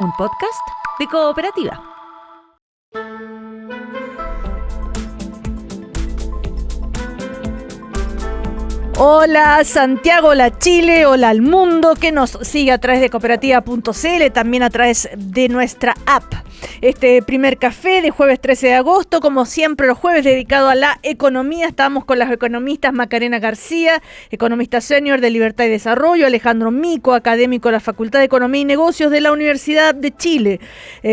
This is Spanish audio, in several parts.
un podcast de Cooperativa. Hola Santiago, hola Chile, hola al mundo que nos sigue a través de cooperativa.cl, también a través de nuestra app. Este primer café de jueves 13 de agosto, como siempre los jueves dedicado a la economía, estamos con las economistas Macarena García, economista senior de Libertad y Desarrollo, Alejandro Mico, académico de la Facultad de Economía y Negocios de la Universidad de Chile,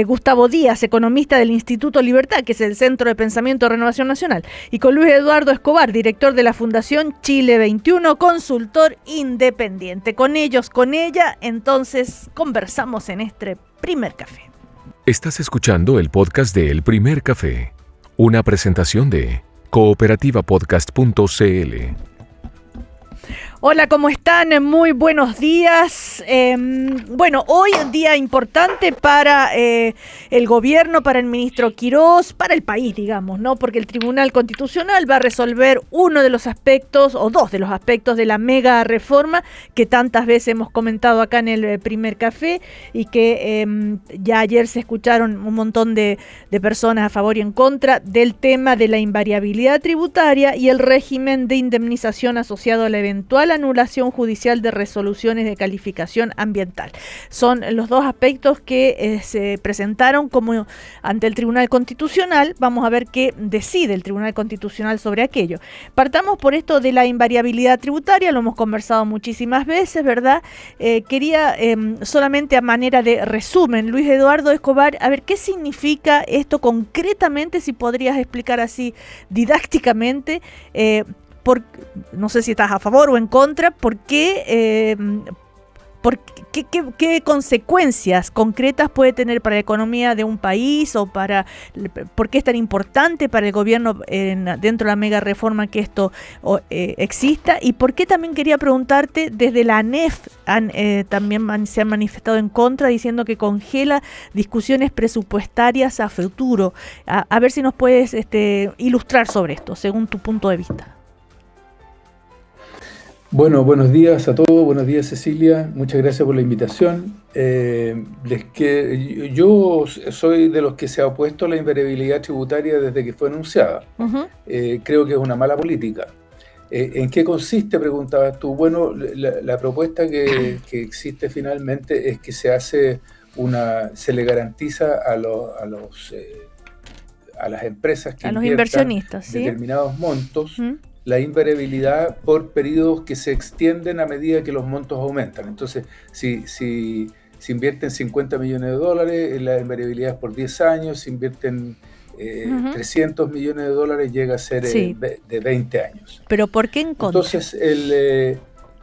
Gustavo Díaz, economista del Instituto Libertad, que es el Centro de Pensamiento de Renovación Nacional, y con Luis Eduardo Escobar, director de la Fundación Chile 21, consultor independiente. Con ellos, con ella, entonces conversamos en este primer café. Estás escuchando el podcast de El Primer Café, una presentación de cooperativapodcast.cl. Hola, ¿cómo están? Muy buenos días. Bueno, hoy un día importante para el gobierno, para el ministro Quirós, para el país, digamos, ¿no? Porque el Tribunal Constitucional va a resolver uno de los aspectos, o dos de los aspectos de la mega reforma que tantas veces hemos comentado acá en el primer café y que ya ayer se escucharon un montón de personas a favor y en contra del tema de la invariabilidad tributaria y el régimen de indemnización asociado a la eventual anulación judicial de resoluciones de calificación ambiental. Son los dos aspectos que se presentaron como ante el Tribunal Constitucional. Vamos a ver qué decide el Tribunal Constitucional sobre aquello. Partamos por esto de la invariabilidad tributaria, lo hemos conversado muchísimas veces, ¿verdad? Quería solamente a manera de resumen, Luis Eduardo Escobar, a ver qué significa esto concretamente, si podrías explicar así didácticamente, no sé si estás a favor o en contra, ¿qué consecuencias concretas puede tener para la economía de un país o por qué es tan importante para el gobierno dentro de la mega reforma que esto exista? Y por qué también quería preguntarte, desde la ANEF también se han manifestado en contra diciendo que congela discusiones presupuestarias a futuro. A ver si nos puedes ilustrar sobre esto, según tu punto de vista. Bueno, buenos días a todos, buenos días Cecilia, muchas gracias por la invitación. Yo soy de los que se ha opuesto a la invariabilidad tributaria desde que fue anunciada. Uh-huh. Creo que es una mala política. ¿En qué consiste? Preguntabas tú. Bueno, la propuesta que existe finalmente es que se le garantiza a las empresas que a los inversionistas, ¿sí?, determinados montos, la invariabilidad por periodos que se extienden a medida que los montos aumentan. Entonces, si invierten 50 millones de dólares, la invariabilidad es por 10 años, si invierten 300 millones de dólares, llega a ser de 20 años. ¿Pero por qué en contra? Entonces,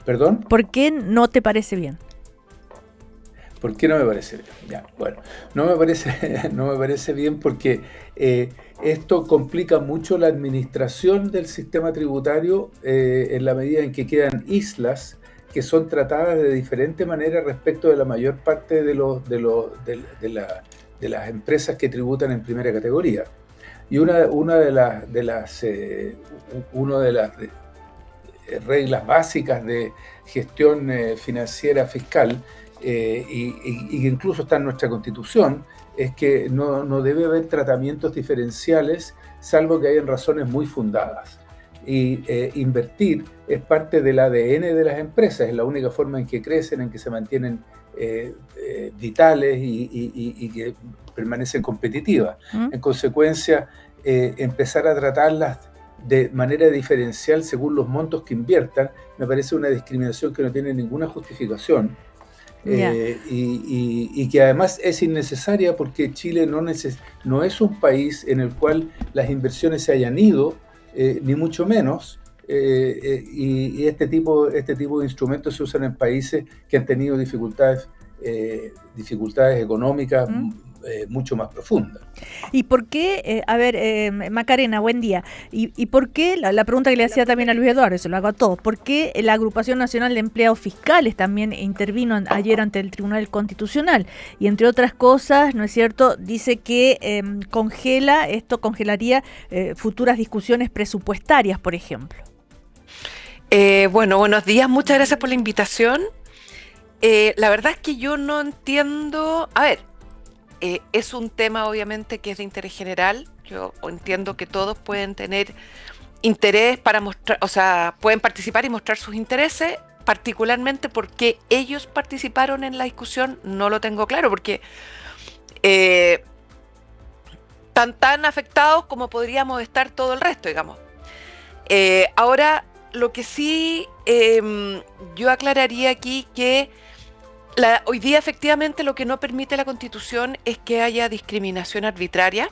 ¿perdón? ¿Por qué no te parece bien? ¿Por qué no me parece bien? Ya, bueno, no me parece bien porque esto complica mucho la administración del sistema tributario en la medida en que quedan islas que son tratadas de diferente manera respecto de la mayor parte de las empresas que tributan en primera categoría. Y una de las reglas básicas de gestión financiera fiscal, y incluso está en nuestra Constitución, es que no debe haber tratamientos diferenciales salvo que hayan razones muy fundadas. Y invertir es parte del ADN de las empresas, es la única forma en que crecen, en que se mantienen vitales y que permanecen competitivas. En consecuencia, empezar a tratarlas de manera diferencial según los montos que inviertan me parece una discriminación que no tiene ninguna justificación. Y que además es innecesaria porque Chile no es un país en el cual las inversiones se hayan ido, ni mucho menos, y este tipo de instrumentos se usan en países que han tenido dificultades económicas mucho más profundas. ¿Y por qué, Macarena, buen día, y por qué, la pregunta que le hacía también a Luis Eduardo, se lo hago a todos, ¿por qué la Agrupación Nacional de Empleados Fiscales también intervino ayer ante el Tribunal Constitucional? Y entre otras cosas, ¿no es cierto?, dice que congelaría futuras discusiones presupuestarias, por ejemplo. Bueno, buenos días, muchas gracias por la invitación. La verdad es que yo no entiendo, es un tema obviamente que es de interés general. Yo entiendo que todos pueden tener interés para mostrar, o sea, pueden participar y mostrar sus intereses, particularmente porque ellos participaron en la discusión, no lo tengo claro, porque tan afectados como podríamos estar todo el resto, digamos. Ahora, lo que sí yo aclararía aquí que hoy día efectivamente lo que no permite la Constitución es que haya discriminación arbitraria,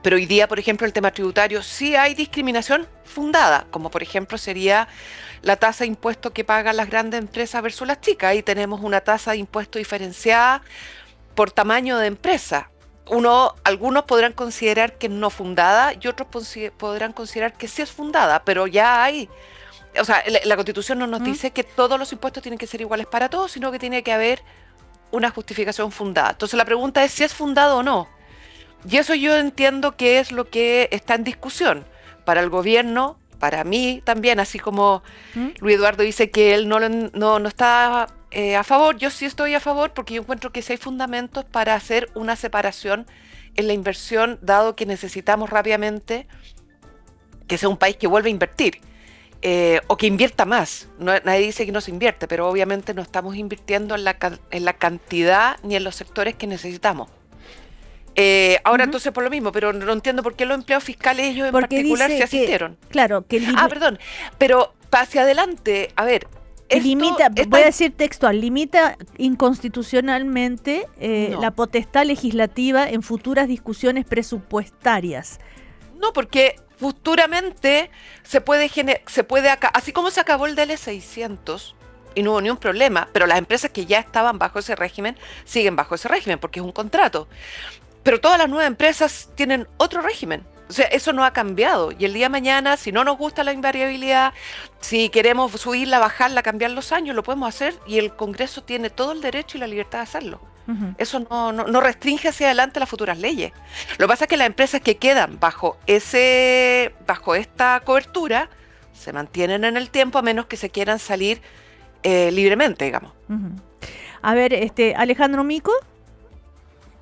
pero hoy día, por ejemplo, el tema tributario sí hay discriminación fundada, como por ejemplo sería la tasa de impuesto que pagan las grandes empresas versus las chicas. Ahí tenemos una tasa de impuesto diferenciada por tamaño de empresa. Algunos podrán considerar que no fundada y otros podrán considerar que sí es fundada, pero ya hay, o sea, la Constitución no nos dice que todos los impuestos tienen que ser iguales para todos, sino que tiene que haber una justificación fundada. Entonces la pregunta es si es fundado o no. Y eso yo entiendo que es lo que está en discusión. Para el gobierno, para mí también, así como Luis Eduardo dice que él no está a favor, yo sí estoy a favor porque yo encuentro que sí hay fundamentos para hacer una separación en la inversión, dado que necesitamos rápidamente que sea un país que vuelva a invertir o que invierta más. Nadie dice que no se invierte, pero obviamente no estamos invirtiendo en la cantidad ni en los sectores que necesitamos. Ahora entonces por lo mismo, pero no entiendo por qué los empleados fiscales ellos en Porque particular dice se asistieron. Claro, que Perdón, pero hacia adelante, a ver. Voy a decir textual, limita inconstitucionalmente No. la potestad legislativa en futuras discusiones presupuestarias. No, porque futuramente así como se acabó el DL600 y no hubo ni un problema, pero las empresas que ya estaban bajo ese régimen siguen bajo ese régimen porque es un contrato. Pero todas las nuevas empresas tienen otro régimen. O sea, eso no ha cambiado. Y el día de mañana, si no nos gusta la invariabilidad, si queremos subirla, bajarla, cambiar los años, lo podemos hacer y el Congreso tiene todo el derecho y la libertad de hacerlo. Eso no restringe hacia adelante las futuras leyes. Lo que pasa es que las empresas que quedan bajo esta cobertura se mantienen en el tiempo a menos que se quieran salir libremente, digamos. A ver, Alejandro Mico,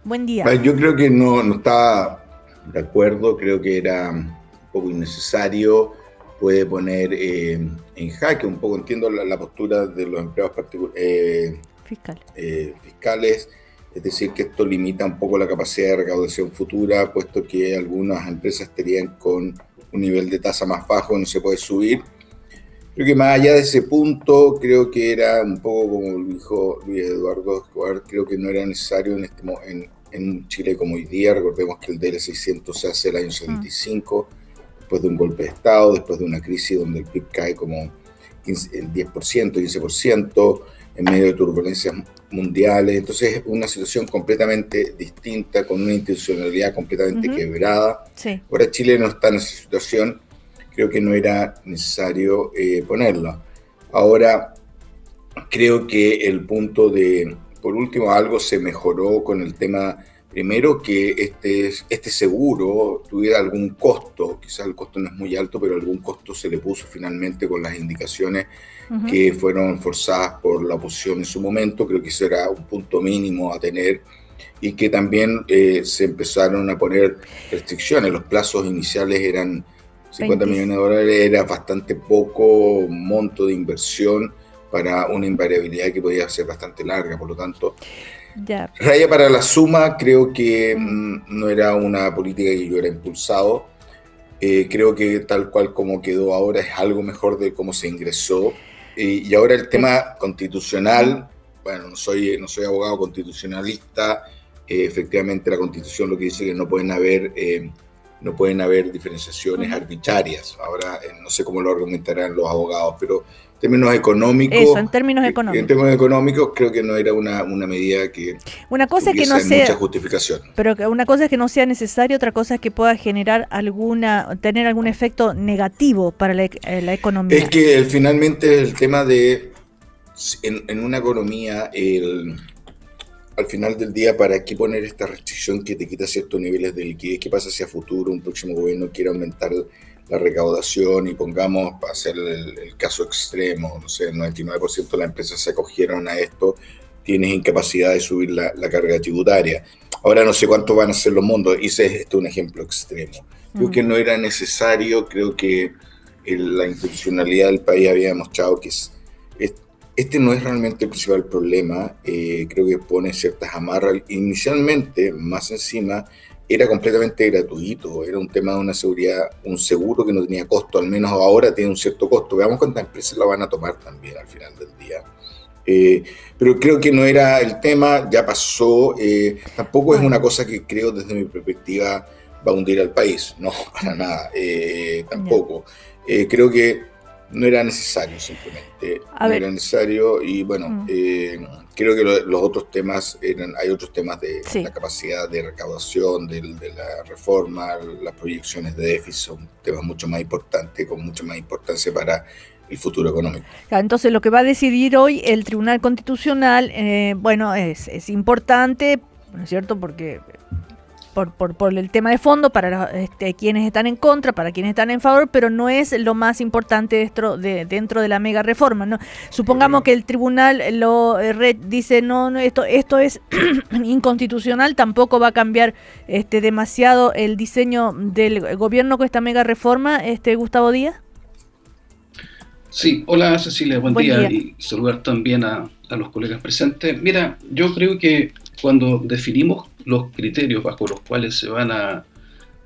buen día. Yo creo que no estaba de acuerdo, creo que era un poco innecesario, puede poner en jaque, un poco entiendo la postura de los empleados fiscales, es decir, que esto limita un poco la capacidad de recaudación futura, puesto que algunas empresas estarían con un nivel de tasa más bajo, no se puede subir. Creo que más allá de ese punto, creo que era un poco como lo dijo Luis Eduardo Escobar, creo que no era necesario en un Chile como hoy día. Recordemos que el DL600 se hace el año 75, después de un golpe de Estado, después de una crisis donde el PIB cae como el 10%, 15%, en medio de turbulencias mundiales. Entonces es una situación completamente distinta, con una institucionalidad completamente quebrada. Sí. Ahora Chile no está en esa situación, creo que no era necesario ponerlo. Ahora, creo que el punto por último, algo se mejoró con el tema, primero, que este seguro tuviera algún costo, quizás el costo no es muy alto, pero algún costo se le puso finalmente con las indicaciones que fueron forzadas por la oposición en su momento. Creo que eso era un punto mínimo a tener, y que también se empezaron a poner restricciones. Los plazos iniciales eran 50 millones de dólares, era bastante poco monto de inversión para una invariabilidad que podía ser bastante larga, por lo tanto, raya para la suma. Creo que no era una política que yo hubiera impulsado. Creo que tal cual como quedó ahora es algo mejor de cómo se ingresó. Y ahora el tema constitucional, bueno, no soy abogado constitucionalista. Efectivamente la Constitución lo que dice es que no pueden haber diferenciaciones arbitrarias. Ahora no sé cómo lo argumentarán los abogados, pero en términos económicos. Eso, en términos económicos. En términos económicos creo que no era una medida que una cosa es que no sea mucha justificación. Pero una cosa es que no sea necesario, otra cosa es que pueda generar tener algún efecto negativo para la economía. Es que finalmente el tema de en una economía al final del día, ¿para qué poner esta restricción que te quita ciertos niveles de liquidez? ¿Qué pasa si a futuro un próximo gobierno quiere aumentar la recaudación y pongamos, para hacer el caso extremo, no sé, el 99% de las empresas se acogieron a esto tienes incapacidad de subir la carga tributaria. Ahora no sé cuántos van a ser los montos, este es un ejemplo extremo. Creo que no era necesario, creo que la institucionalidad del país había demostrado que este no es realmente el principal problema. Creo que pone ciertas amarras. Inicialmente, más encima, era completamente gratuito, era un tema de una seguridad, un seguro que no tenía costo, al menos ahora tiene un cierto costo. Veamos cuántas empresas la van a tomar también al final del día. Pero creo que no era el tema, ya pasó. Tampoco es una cosa que creo desde mi perspectiva va a hundir al país, no, para nada, tampoco. Creo que no era necesario simplemente, era necesario y bueno, creo que los otros temas hay otros temas de la capacidad de recaudación, de la reforma, las proyecciones de déficit son temas mucho más importantes, con mucha más importancia para el futuro económico. Entonces lo que va a decidir hoy el Tribunal Constitucional, es importante, ¿no es cierto?, porque por el tema de fondo, para quienes están en contra, para quienes están en favor, pero no es lo más importante dentro de la mega reforma, ¿no? Supongamos que el tribunal dice no, esto es inconstitucional, tampoco va a cambiar demasiado el diseño del gobierno con esta mega reforma, Gustavo Díaz. Sí, hola Cecilia, buen día y saludar también a los colegas presentes. Mira, yo creo que cuando definimos los criterios bajo los cuales se van a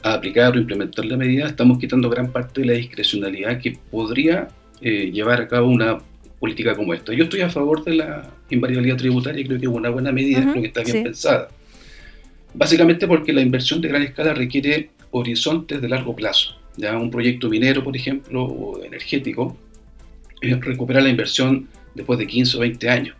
aplicar o implementar la medida, estamos quitando gran parte de la discrecionalidad que podría llevar a cabo una política como esta. Yo estoy a favor de la invariabilidad tributaria y creo que es una buena medida, creo que está bien pensada. Básicamente porque la inversión de gran escala requiere horizontes de largo plazo. Ya un proyecto minero, por ejemplo, o energético, recuperar la inversión después de 15 o 20 años.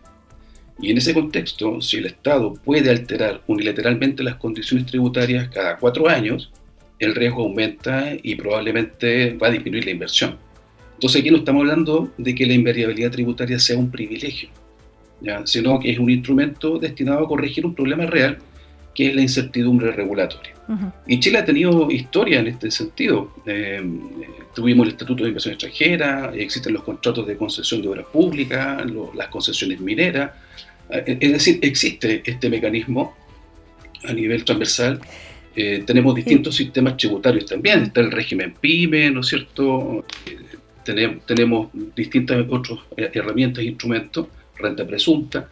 Y en ese contexto, si el Estado puede alterar unilateralmente las condiciones tributarias cada 4 años, el riesgo aumenta y probablemente va a disminuir la inversión. Entonces aquí no estamos hablando de que la invariabilidad tributaria sea un privilegio, ¿ya?, sino que es un instrumento destinado a corregir un problema real, que es la incertidumbre regulatoria. Y Chile ha tenido historia en este sentido. Tuvimos el Estatuto de Inversión Extranjera, existen los contratos de concesión de obras públicas, las concesiones mineras. Es decir, existe este mecanismo a nivel transversal. Tenemos distintos sistemas tributarios también. Está el régimen PYME, ¿no es cierto? Tenemos distintas otras herramientas e instrumentos, renta presunta.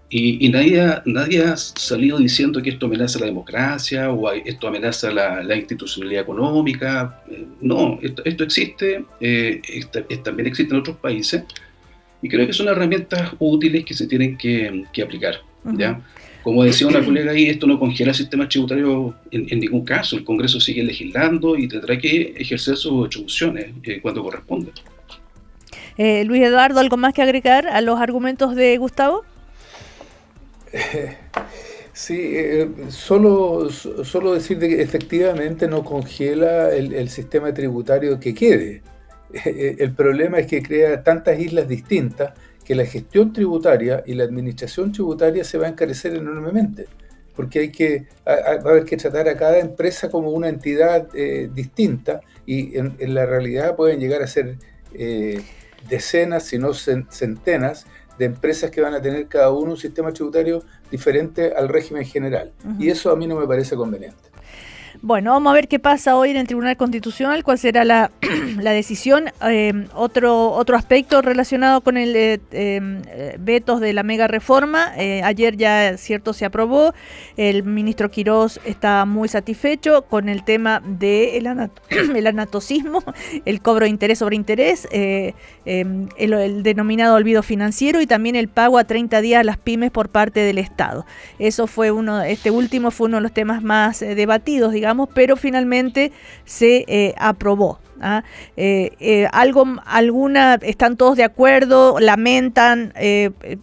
Y nadie ha salido diciendo que esto amenaza la democracia o esto amenaza la institucionalidad económica. No, esto existe, también existe en otros países y creo que son herramientas útiles que se tienen que aplicar, ¿ya? Como decía una colega ahí, esto no congela el sistema tributario en ningún caso. El Congreso sigue legislando y tendrá que ejercer sus atribuciones cuando corresponda. Luis Eduardo, ¿algo más que agregar a los argumentos de Gustavo? Sí, solo decir que efectivamente no congela el sistema tributario que quede. El problema es que crea tantas islas distintas que la gestión tributaria y la administración tributaria se va a encarecer enormemente, porque va a haber que tratar a cada empresa como una entidad distinta y en la realidad pueden llegar a ser decenas, si no centenas, de empresas que van a tener cada uno un sistema tributario diferente al régimen general. Y eso a mí no me parece conveniente. Bueno, vamos a ver qué pasa hoy en el Tribunal Constitucional, cuál será la decisión. Otro aspecto relacionado con el vetos de la mega reforma. Ayer ya, cierto, se aprobó. El ministro Quirós está muy satisfecho con el tema del el anatocismo, el cobro de interés sobre interés, el denominado olvido financiero y también el pago a 30 días a las pymes por parte del Estado. Eso fue este último fue uno de los temas más debatidos, digamos, pero finalmente se aprobó. Están todos de acuerdo, lamentan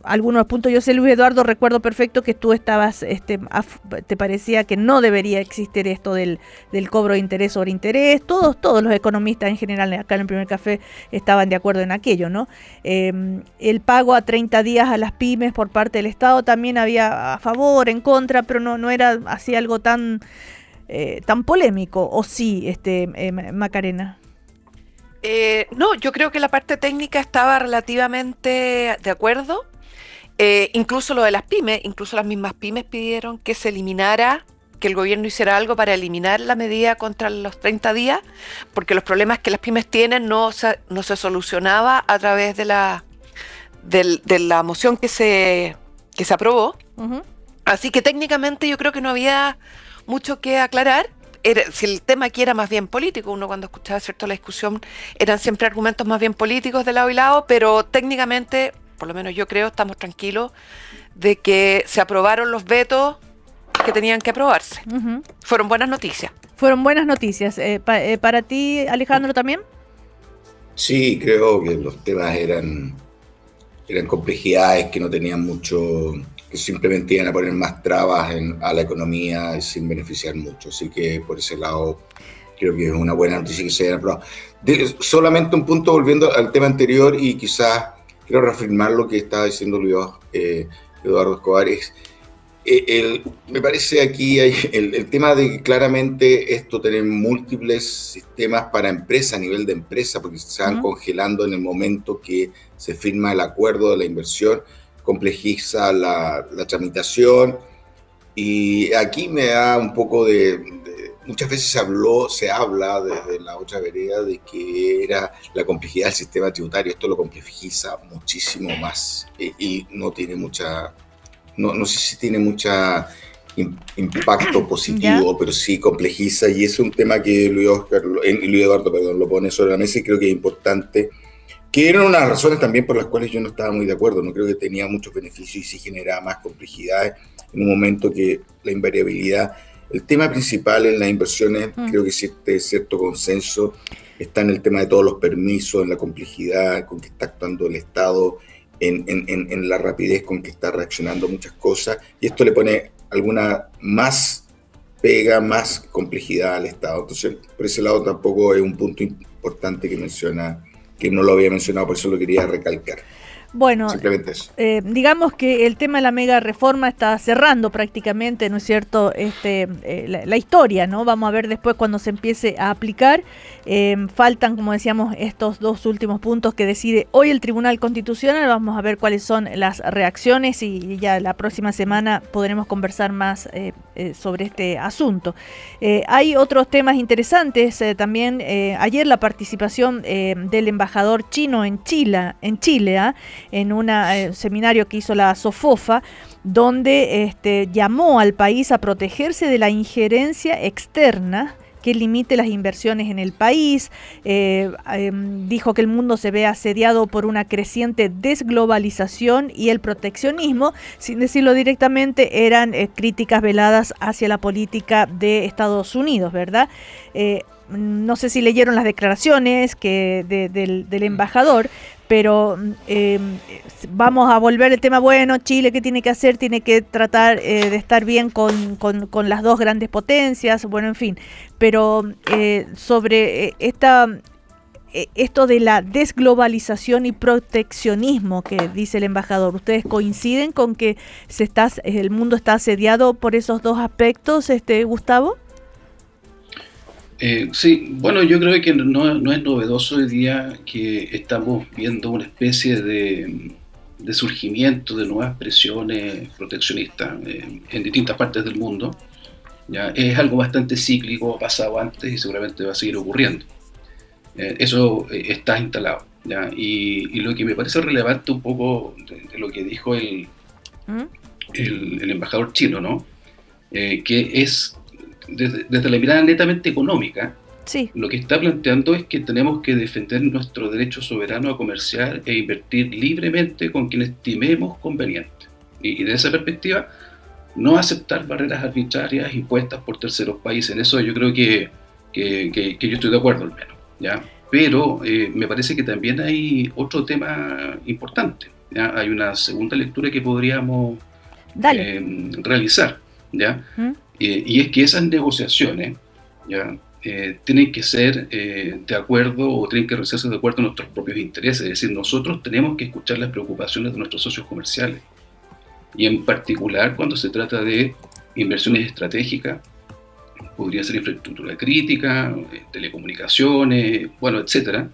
algunos puntos. Yo sé, Luis Eduardo, recuerdo perfecto que tú estabas, te parecía que no debería existir esto del cobro de interés sobre interés. Todos los economistas en general acá en el Primer Café estaban de acuerdo en aquello, ¿no? El pago a 30 días a las pymes por parte del Estado también había a favor, en contra, pero no era así algo tan polémico, ¿o sí, Macarena? No, yo creo que la parte técnica estaba relativamente de acuerdo Incluso lo de las pymes, incluso las mismas pymes pidieron que se eliminara, que el gobierno hiciera algo para eliminar la medida contra los 30 días, porque los problemas que las pymes tienen no se solucionaba a través de la moción que se aprobó. Uh-huh. Así que técnicamente yo creo que no había mucho que aclarar. Si el tema aquí era más bien político, uno cuando escuchaba, ¿cierto?, la discusión, eran siempre argumentos más bien políticos de lado y lado, pero técnicamente, por lo menos yo creo, estamos tranquilos de que se aprobaron los vetos que tenían que aprobarse. Uh-huh. Fueron buenas noticias. Fueron buenas noticias. ¿Para ti, Alejandro, también? Sí, creo que los temas eran complejidades que no tenían mucho, que simplemente iban a poner más trabas a la economía sin beneficiar mucho. Así que por ese lado creo que es una buena noticia que se hayan aprobado. Solamente un punto volviendo al tema anterior y quizás quiero reafirmar lo que estaba diciendo Eduardo Escobar. Me parece aquí el tema de que claramente esto tener múltiples sistemas para empresa, a nivel de empresa, porque se van congelando en el momento que se firma el acuerdo de la inversión, complejiza la tramitación, y aquí me da un poco muchas veces se habla desde la otra vereda de que era la complejidad del sistema tributario. Esto lo complejiza muchísimo más y no tiene mucha... No sé si tiene mucha impacto positivo, pero sí complejiza, y es un tema que Luis Eduardo lo pone sobre la mesa, y creo que es importante, que eran unas razones también por las cuales yo no estaba muy de acuerdo. No creo que tenía muchos beneficios y sí generaba más complejidades en un momento que la invariabilidad, el tema principal en las inversiones, creo que existe cierto consenso, está en el tema de todos los permisos, en la complejidad con que está actuando el Estado, en la rapidez con que está reaccionando a muchas cosas, y esto le pone alguna más pega, más complejidad al Estado. Entonces, por ese lado tampoco es un punto importante que no lo había mencionado, por eso lo quería recalcar. Bueno, simplemente eso. Digamos que el tema de la mega reforma está cerrando prácticamente, ¿no es cierto?, la historia, ¿no? Vamos a ver después cuando se empiece a aplicar. Faltan, como decíamos, estos dos últimos puntos que decide hoy el Tribunal Constitucional. Vamos a ver cuáles son las reacciones y ya la próxima semana podremos conversar más sobre este asunto. Hay otros temas interesantes también. Ayer la participación del embajador chino en Chile, en un seminario que hizo la SOFOFA, donde llamó al país a protegerse de la injerencia externa que limite las inversiones en el país. Dijo que el mundo se ve asediado por una creciente desglobalización y el proteccionismo. Sin decirlo directamente, eran críticas veladas hacia la política de Estados Unidos, ¿verdad? No sé si leyeron las declaraciones del embajador, pero vamos a volver al tema. Bueno, Chile, ¿qué tiene que hacer? Tiene que tratar de estar bien con las dos grandes potencias, bueno, en fin. Pero sobre esto de la desglobalización y proteccionismo que dice el embajador, ¿ustedes coinciden con que el mundo está asediado por esos dos aspectos, Gustavo? Sí, bueno, yo creo que no es novedoso hoy día que estamos viendo una especie de surgimiento de nuevas presiones proteccionistas en distintas partes del mundo. ¿Ya? Es algo bastante cíclico, ha pasado antes y seguramente va a seguir ocurriendo. Eso está instalado, ¿ya? Y lo que me parece relevante un poco de lo que dijo el embajador chino, ¿no? Que es desde la mirada netamente económica, sí, lo que está planteando es que tenemos que defender nuestro derecho soberano a comerciar e invertir libremente con quien estimemos conveniente. Y de esa perspectiva, no aceptar barreras arbitrarias impuestas por terceros países. En eso yo creo que yo estoy de acuerdo, al menos, ¿ya? Pero me parece que también hay otro tema importante, ¿ya? Hay una segunda lectura que podríamos realizar, ¿ya? Y es que esas negociaciones, ¿ya? Tienen que ser de acuerdo, o tienen que realizarse de acuerdo a nuestros propios intereses. Es decir, nosotros tenemos que escuchar las preocupaciones de nuestros socios comerciales, y en particular cuando se trata de inversiones estratégicas, podría ser infraestructura crítica, telecomunicaciones, bueno, etcétera.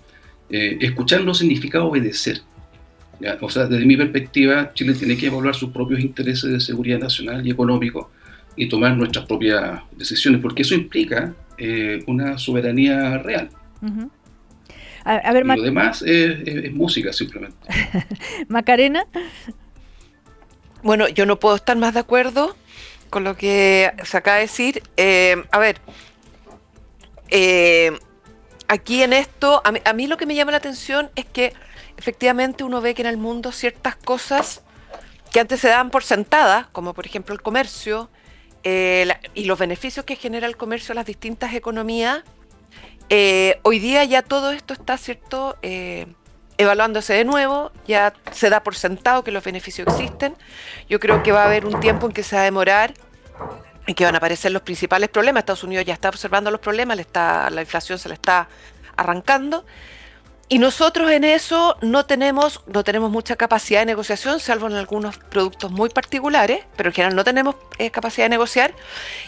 Escuchar no significa obedecer, ¿ya? O sea, desde mi perspectiva, Chile tiene que evaluar sus propios intereses de seguridad nacional y económico y tomar nuestras propias decisiones, porque eso implica una soberanía real. Uh-huh. A ver, y lo demás es música, simplemente. Macarena. Bueno, yo no puedo estar más de acuerdo con lo que se acaba de decir. Aquí en esto, a mí lo que me llama la atención es que efectivamente uno ve que en el mundo ciertas cosas que antes se daban por sentadas, como por ejemplo el comercio, y los beneficios que genera el comercio a las distintas economías, hoy día ya todo esto está, ¿cierto?, evaluándose de nuevo, ya se da por sentado que los beneficios existen. Yo creo que va a haber un tiempo en que se va a demorar, en que van a aparecer los principales problemas. Estados Unidos ya está observando los problemas, la inflación se le está arrancando, y nosotros en eso no tenemos mucha capacidad de negociación, salvo en algunos productos muy particulares, pero en general no tenemos capacidad de negociar,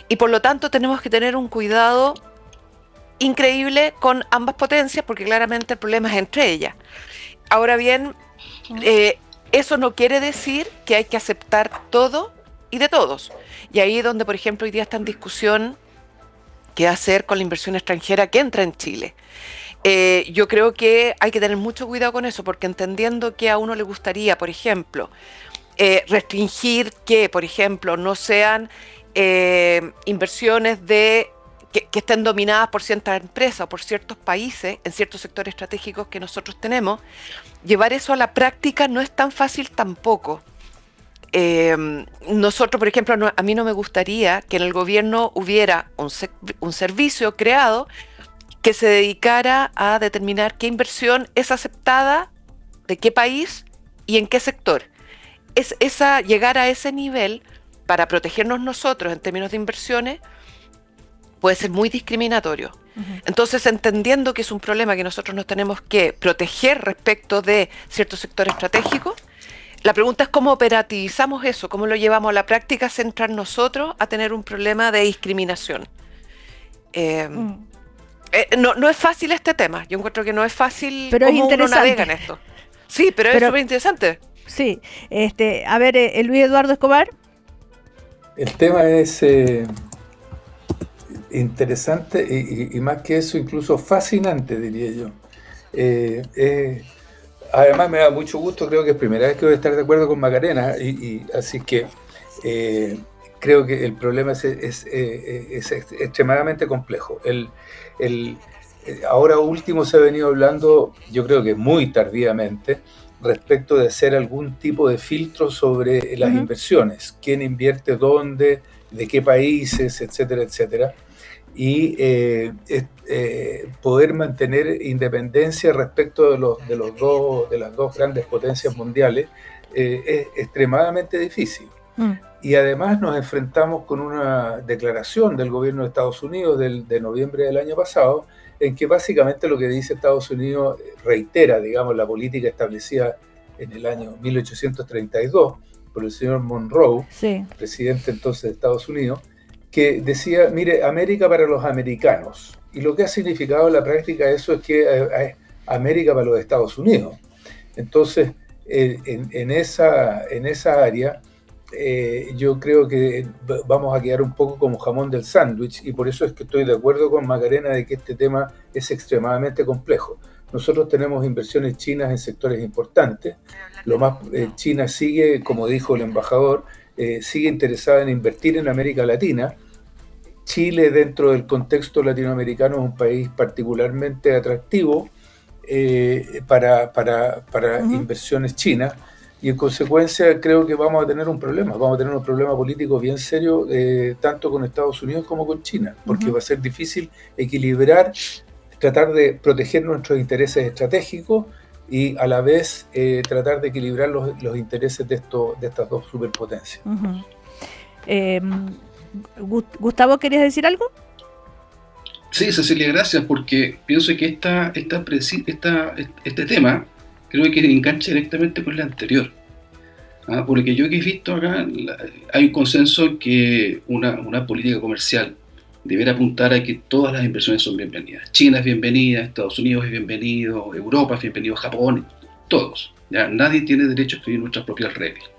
y por lo tanto tenemos que tener un cuidado increíble con ambas potencias, porque claramente el problema es entre ellas. Ahora bien, eso no quiere decir que hay que aceptar todo y de todos. Y ahí es donde, por ejemplo, hoy día está en discusión qué hacer con la inversión extranjera que entra en Chile. Yo creo que hay que tener mucho cuidado con eso, porque entendiendo que a uno le gustaría, por ejemplo, restringir que, por ejemplo, no sean inversiones que estén dominadas por ciertas empresas o por ciertos países en ciertos sectores estratégicos que nosotros tenemos, llevar eso a la práctica no es tan fácil tampoco. Nosotros, por ejemplo, a mí no me gustaría que en el gobierno hubiera un servicio creado que se dedicara a determinar qué inversión es aceptada, de qué país y en qué sector. Llegar a ese nivel para protegernos nosotros en términos de inversiones puede ser muy discriminatorio. Uh-huh. Entonces, entendiendo que es un problema que nosotros nos tenemos que proteger respecto de ciertos sectores estratégicos, la pregunta es cómo operativizamos eso, cómo lo llevamos a la práctica, centrar nosotros a tener un problema de discriminación. No es fácil este tema. Yo encuentro que no es fácil, pero cómo es uno navega en esto. Sí, pero es súper interesante. Sí. A ver, Luis Eduardo Escobar. El tema es interesante y más que eso, incluso fascinante, diría yo. Además me da mucho gusto, creo que es primera vez que voy a estar de acuerdo con Macarena, y así que creo que el problema es extremadamente complejo. Ahora último se ha venido hablando, yo creo que muy tardíamente, respecto de hacer algún tipo de filtro sobre las inversiones, quién invierte dónde, de qué países, etcétera, etcétera, y poder mantener independencia respecto de las dos grandes potencias mundiales es extremadamente difícil. Y además nos enfrentamos con una declaración del gobierno de Estados Unidos de noviembre del año pasado, en que básicamente lo que dice Estados Unidos reitera, digamos, la política establecida en el año 1832 por el señor Monroe, sí, presidente entonces de Estados Unidos, que decía, mire, América para los americanos. Y lo que ha significado en la práctica eso es que es América para los Estados Unidos. Entonces, en esa área, yo creo que vamos a quedar un poco como jamón del sándwich, y por eso es que estoy de acuerdo con Macarena de que este tema es extremadamente complejo. Nosotros tenemos inversiones chinas en sectores importantes. China sigue, como dijo el embajador, sigue interesada en invertir en América Latina. Chile, dentro del contexto latinoamericano, es un país particularmente atractivo para inversiones chinas, y en consecuencia creo que vamos a tener un problema político bien serio, tanto con Estados Unidos como con China, porque va a ser difícil equilibrar, tratar de proteger nuestros intereses estratégicos y a la vez tratar de equilibrar los intereses de estas dos superpotencias. Gustavo, ¿querías decir algo? Sí, Cecilia, gracias, porque pienso que este tema creo que engancha directamente con el anterior. Porque yo que he visto acá, hay un consenso en que una política comercial deberá apuntar a que todas las inversiones son bienvenidas. China es bienvenida, Estados Unidos es bienvenido, Europa es bienvenido, Japón, todos. ¿ya? Nadie tiene derecho a escribir nuestras propias reglas.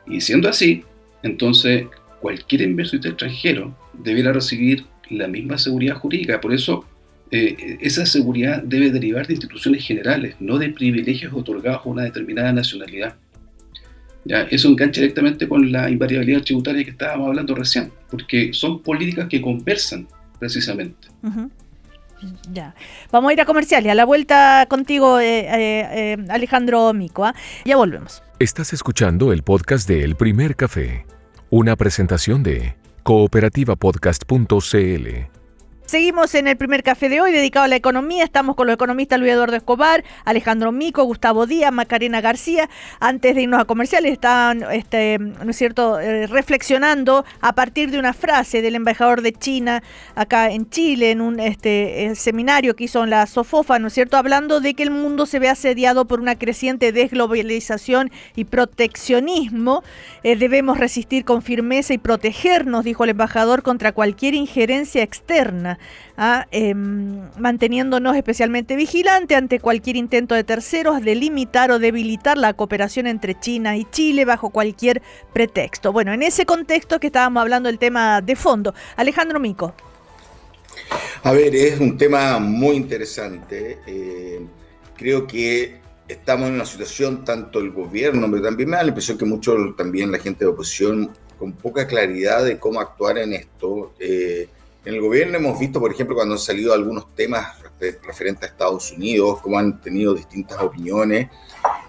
Y siendo así, entonces cualquier inversionista extranjero deberá recibir la misma seguridad jurídica. Por eso, esa seguridad debe derivar de instituciones generales, no de privilegios otorgados a una determinada nacionalidad. ¿Ya? Eso engancha directamente con la invariabilidad tributaria que estábamos hablando recién, porque son políticas que conversan precisamente. Uh-huh. Ya. Vamos a ir a comerciales. A la vuelta contigo, Alejandro Mico. Ya volvemos. Estás escuchando el podcast de El Primer Café, una presentación de cooperativapodcast.cl. Seguimos en el primer café de hoy dedicado a la economía. Estamos con los economistas Luis Eduardo Escobar, Alejandro Mico, Gustavo Díaz, Macarena García. Antes de irnos a comerciales estaban, ¿no es cierto?, reflexionando a partir de una frase del embajador de China acá en Chile en un seminario que hizo en la SOFOFA, ¿no es cierto?, hablando de que el mundo se ve asediado por una creciente desglobalización y proteccionismo. Debemos resistir con firmeza y protegernos, dijo el embajador, contra cualquier injerencia externa. Manteniéndonos especialmente vigilantes ante cualquier intento de terceros de limitar o debilitar la cooperación entre China y Chile bajo cualquier pretexto. Bueno, en ese contexto que estábamos hablando del tema de fondo. Alejandro Mico. A ver, es un tema muy interesante. Creo que estamos en una situación, tanto el gobierno, pero también me da la impresión que mucho también la gente de oposición, con poca claridad de cómo actuar en esto. En el gobierno hemos visto, por ejemplo, cuando han salido algunos temas referentes a Estados Unidos, cómo han tenido distintas opiniones.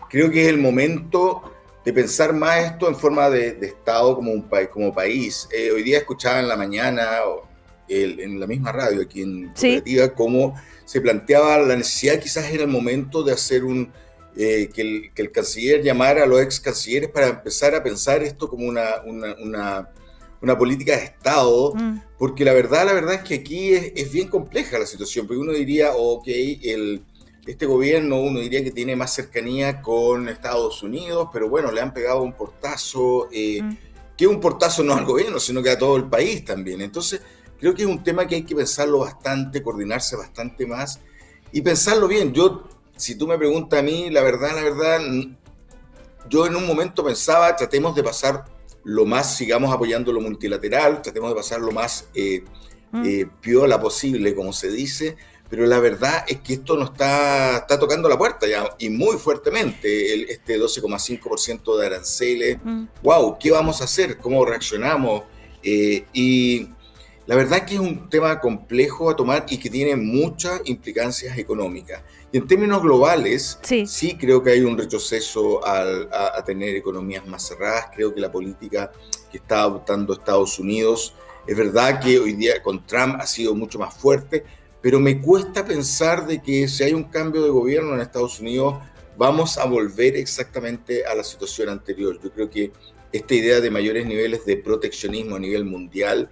Creo que es el momento de pensar más esto en forma de Estado como país. Hoy día escuchaba en la mañana, en la misma radio aquí en Cooperativa, cómo se planteaba la necesidad, quizás era el momento de hacer que el canciller llamara a los ex cancilleres para empezar a pensar esto como una política de Estado, porque la verdad es que aquí es bien compleja la situación, porque uno diría, este gobierno, uno diría que tiene más cercanía con Estados Unidos, pero bueno, le han pegado un portazo, que un portazo no al gobierno, sino que a todo el país también. Entonces, creo que es un tema que hay que pensarlo bastante, coordinarse bastante más y pensarlo bien. Si tú me preguntas a mí, la verdad, yo en un momento pensaba, tratemos de pasar lo más, sigamos apoyando lo multilateral, tratemos de pasar lo más piola posible, como se dice, pero la verdad es que esto nos está tocando la puerta ya, y muy fuertemente, este 12,5% de aranceles. ¡Wow! ¿Qué vamos a hacer? ¿Cómo reaccionamos? Y la verdad es que es un tema complejo a tomar y que tiene muchas implicancias económicas. Y en términos globales, sí creo que hay un retroceso a tener economías más cerradas. Creo que la política que está adoptando Estados Unidos, es verdad que hoy día con Trump ha sido mucho más fuerte, pero me cuesta pensar de que si hay un cambio de gobierno en Estados Unidos, vamos a volver exactamente a la situación anterior. Yo creo que esta idea de mayores niveles de proteccionismo a nivel mundial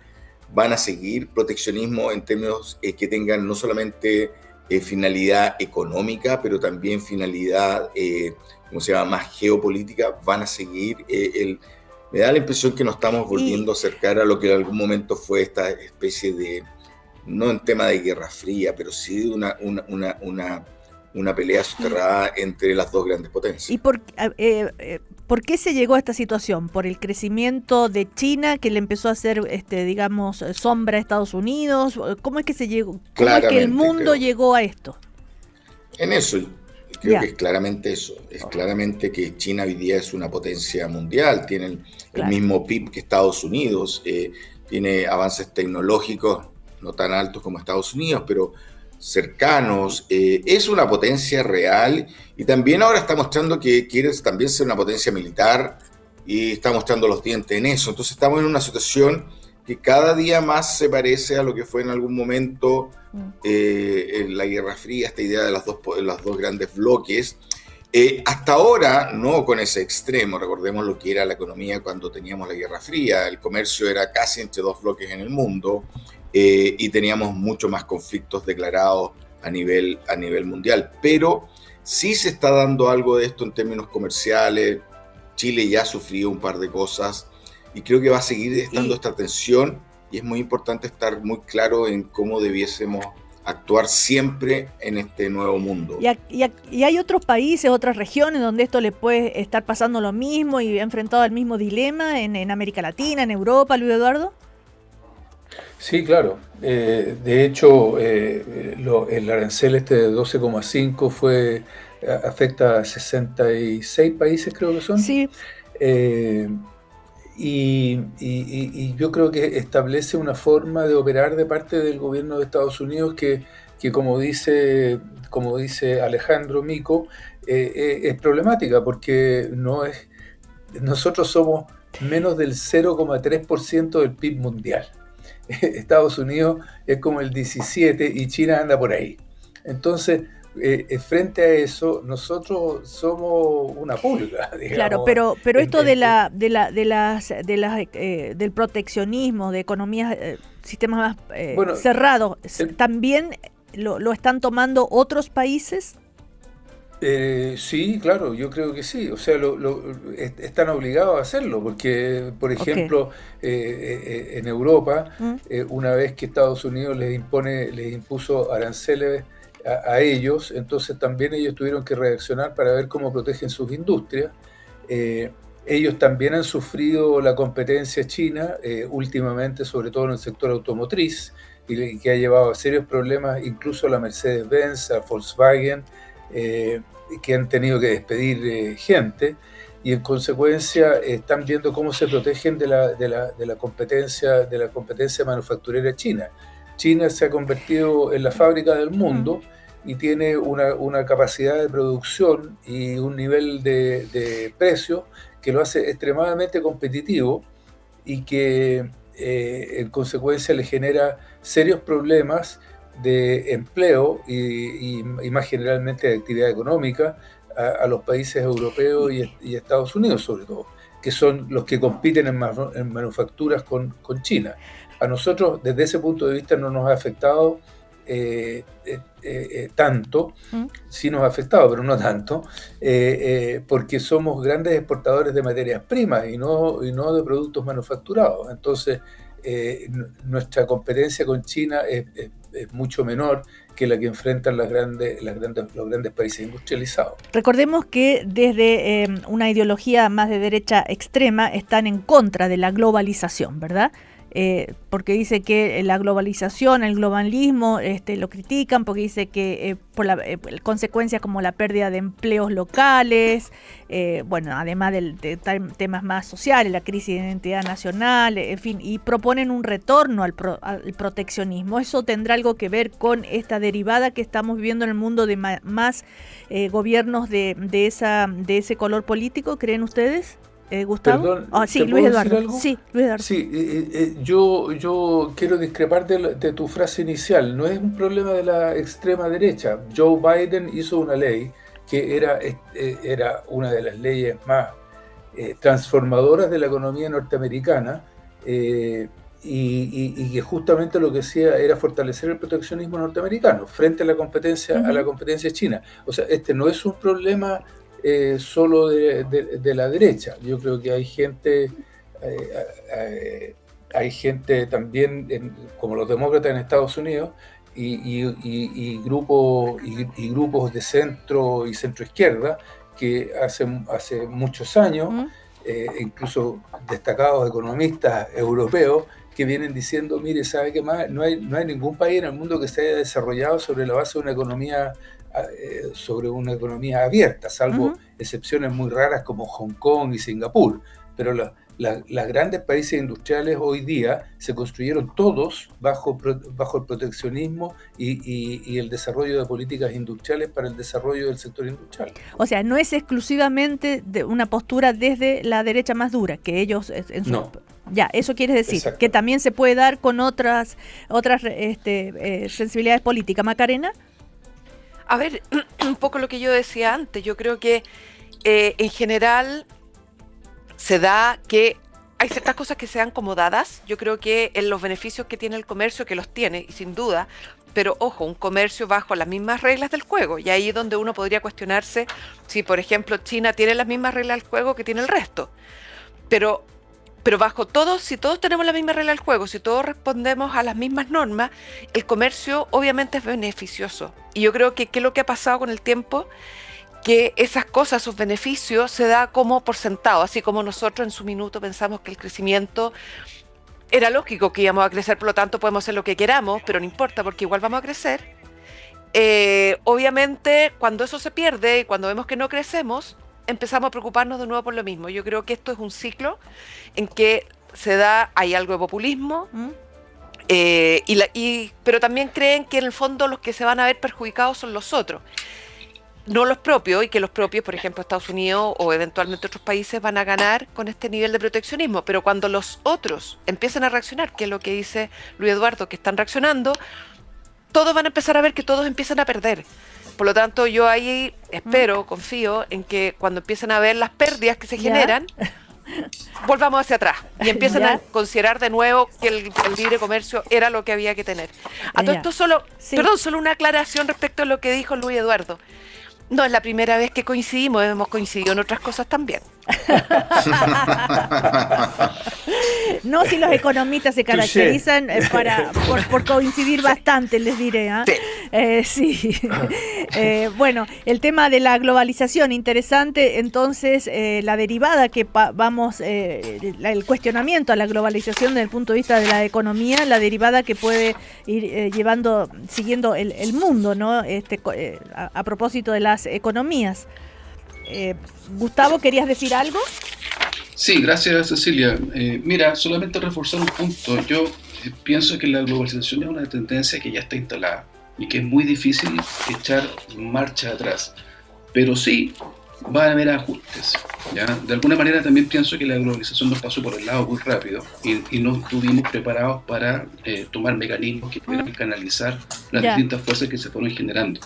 van a seguir, proteccionismo en términos que tengan no solamente finalidad económica, pero también finalidad, más geopolítica, van a seguir. Me da la impresión que nos estamos volviendo a acercar a lo que en algún momento fue esta especie de, no en tema de guerra fría, pero sí de una pelea soterrada entre las dos grandes potencias. ¿Y por qué se llegó a esta situación? ¿Por el crecimiento de China que le empezó a hacer, sombra a Estados Unidos? ¿Cómo es que se llegó? ¿Cómo es que el mundo llegó a esto? En eso, creo que es claramente eso. Es claramente que China hoy día es una potencia mundial, tiene el mismo PIB que Estados Unidos, tiene avances tecnológicos no tan altos como Estados Unidos, pero cercanos, es una potencia real y también ahora está mostrando que quiere también ser una potencia militar y está mostrando los dientes en eso. Entonces estamos en una situación que cada día más se parece a lo que fue en algún momento en la Guerra Fría, esta idea de los dos grandes bloques. Hasta ahora no con ese extremo, recordemos lo que era la economía cuando teníamos la Guerra Fría, el comercio era casi entre dos bloques en el mundo. Y teníamos mucho más conflictos declarados a nivel mundial. Pero sí se está dando algo de esto en términos comerciales. Chile ya ha sufrido un par de cosas y creo que va a seguir estando esta tensión y es muy importante estar muy claro en cómo debiésemos actuar siempre en este nuevo mundo. ¿Y hay otros países, otras regiones donde esto le puede estar pasando lo mismo y enfrentado al mismo dilema en América Latina, en Europa, Luis Eduardo? Sí, claro. De hecho, el arancel de 12,5 afecta a 66 países, creo que son. Sí. Y yo creo que establece una forma de operar de parte del gobierno de Estados Unidos que como dice Alejandro Mico, es problemática, porque nosotros somos menos del 0,3% del PIB mundial. Estados Unidos es como el 17% y China anda por ahí. Entonces, frente a eso, nosotros somos una pulga, digamos. Claro, pero esto del proteccionismo, de economías, sistemas más cerrados, ¿también lo están tomando otros países? Sí, claro, yo creo que sí. O sea, están obligados a hacerlo, porque, por ejemplo, en Europa, una vez que Estados Unidos les impuso aranceles a ellos, entonces también ellos tuvieron que reaccionar para ver cómo protegen sus industrias. Ellos también han sufrido la competencia china últimamente, sobre todo en el sector automotriz, y que ha llevado a serios problemas incluso a la Mercedes-Benz, a Volkswagen, que han tenido que despedir gente, y en consecuencia están viendo cómo se protegen de la competencia manufacturera china. China se ha convertido en la fábrica del mundo y tiene una capacidad de producción y un nivel de precio que lo hace extremadamente competitivo y que en consecuencia le genera serios problemas de empleo y más generalmente de actividad económica a los países europeos y Estados Unidos, sobre todo, que son los que compiten en manufacturas con China. A nosotros, desde ese punto de vista, no nos ha afectado tanto, sí nos ha afectado, pero no tanto, porque somos grandes exportadores de materias primas y no de productos manufacturados. Entonces, nuestra competencia con China es mucho menor que la que enfrentan los grandes países industrializados. Recordemos que desde una ideología más de derecha extrema están en contra de la globalización, ¿verdad? Porque dice que la globalización, el globalismo, lo critican porque dice que por consecuencias como la pérdida de empleos locales, además de temas más sociales, la crisis de identidad nacional, en fin, y proponen un retorno al proteccionismo. ¿Eso tendrá algo que ver con esta derivada que estamos viviendo en el mundo de más gobiernos de ese color político, creen ustedes? Gustavo. Perdón, sí, Luis Eduardo. Sí, Luis Eduardo. Sí, yo quiero discrepar de tu frase inicial. No es un problema de la extrema derecha. Joe Biden hizo una ley que era una de las leyes más transformadoras de la economía norteamericana y que justamente lo que hacía era fortalecer el proteccionismo norteamericano frente a la competencia china. O sea, no es un problema solo de la derecha. Yo creo que hay gente también, como los demócratas en Estados Unidos, y grupos de centro y centroizquierda que hace muchos años, incluso destacados economistas europeos, que vienen diciendo, mire, ¿sabe qué más? No hay ningún país en el mundo que se haya desarrollado sobre la base de una economía abierta, salvo excepciones muy raras como Hong Kong y Singapur. Pero las grandes países industriales hoy día se construyeron todos bajo el proteccionismo y el desarrollo de políticas industriales para el desarrollo del sector industrial. O sea, no es exclusivamente de una postura desde la derecha más dura, que ellos no. Ya, eso quiere decir que también se puede dar con otras sensibilidades políticas. Macarena. A ver, un poco lo que yo decía antes. Yo creo que en general se da que hay ciertas cosas que se dan como dadas. Yo creo que en los beneficios que tiene el comercio, que los tiene, y sin duda, pero ojo, un comercio bajo las mismas reglas del juego. Y ahí es donde uno podría cuestionarse si, por ejemplo, China tiene las mismas reglas del juego que tiene el resto. Pero Pero si todos tenemos la misma regla del juego, si todos respondemos a las mismas normas, el comercio obviamente es beneficioso. Y yo creo que ¿qué es lo que ha pasado con el tiempo? Que esas cosas, esos beneficios, se da como por sentado, así como nosotros en su minuto pensamos que el crecimiento era lógico, que íbamos a crecer, por lo tanto podemos hacer lo que queramos, pero no importa porque igual vamos a crecer. Obviamente, cuando eso se pierde y cuando vemos que no crecemos, empezamos a preocuparnos de nuevo por lo mismo. Yo creo que esto es un ciclo en que hay algo de populismo, pero también creen que en el fondo los que se van a ver perjudicados son los otros, no los propios, y que los propios, por ejemplo, Estados Unidos o eventualmente otros países, van a ganar con este nivel de proteccionismo. Pero cuando los otros empiecen a reaccionar, que es lo que dice Luis Eduardo, que están reaccionando, todos van a empezar a ver que todos empiezan a perder. Por lo tanto, yo ahí confío en que cuando empiecen a ver las pérdidas que se generan, volvamos hacia atrás y empiecen a considerar de nuevo que el libre comercio era lo que había que tener. A todo esto solo una aclaración respecto a lo que dijo Luis Eduardo. No es la primera vez que coincidimos, hemos coincidido en otras cosas también. No, si los economistas se caracterizan por coincidir bastante, les diré. Sí. Bueno, el tema de la globalización, interesante. Entonces, la derivada que el cuestionamiento a la globalización desde el punto de vista de la economía, la derivada que puede ir siguiendo el mundo, ¿no? A propósito de las economías. Gustavo, ¿querías decir algo? Sí, gracias, Cecilia. Mira, solamente reforzar un punto. Yo pienso que la globalización es una tendencia que ya está instalada y que es muy difícil echar marcha atrás. Pero sí, va a haber ajustes, ¿ya? De alguna manera también pienso que la globalización nos pasó por el lado muy rápido y no estuvimos preparados para tomar mecanismos que pudieran canalizar las distintas fuerzas que se fueron generando.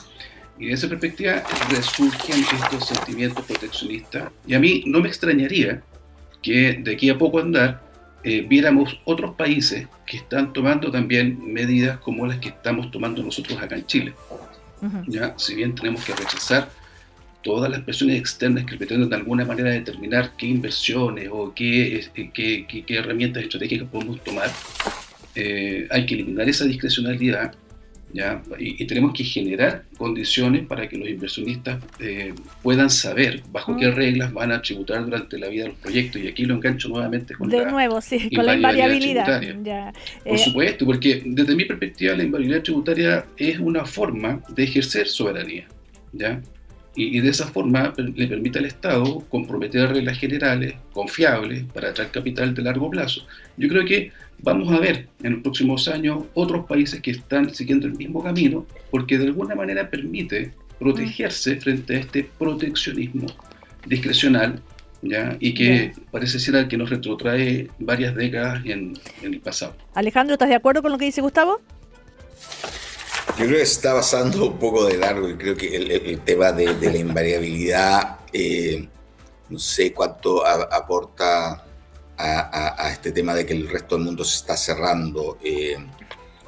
Y de esa perspectiva resurgen estos sentimientos proteccionistas. Y a mí no me extrañaría que de aquí a poco andar viéramos otros países que están tomando también medidas como las que estamos tomando nosotros acá en Chile. ¿Ya? Si bien tenemos que rechazar todas las presiones externas que pretenden de alguna manera determinar qué inversiones o qué herramientas estratégicas podemos tomar, hay que eliminar esa discrecionalidad. ¿Ya? Y tenemos que generar condiciones para que los inversionistas puedan saber bajo qué reglas van a tributar durante la vida de los proyectos. Y aquí lo engancho nuevamente con la invariabilidad tributaria. Por supuesto, porque desde mi perspectiva la invariabilidad tributaria es una forma de ejercer soberanía, ¿ya? Y de esa forma le permite al Estado comprometer reglas generales, confiables, para atraer capital de largo plazo. Yo creo que vamos a ver en los próximos años otros países que están siguiendo el mismo camino, porque de alguna manera permite protegerse frente a este proteccionismo discrecional, ¿ya? Y que parece ser al que nos retrotrae varias décadas en el pasado. Alejandro, ¿estás de acuerdo con lo que dice Gustavo? Yo creo que se está pasando un poco de largo y creo que el tema de la invariabilidad, no sé cuánto aporta a este tema de que el resto del mundo se está cerrando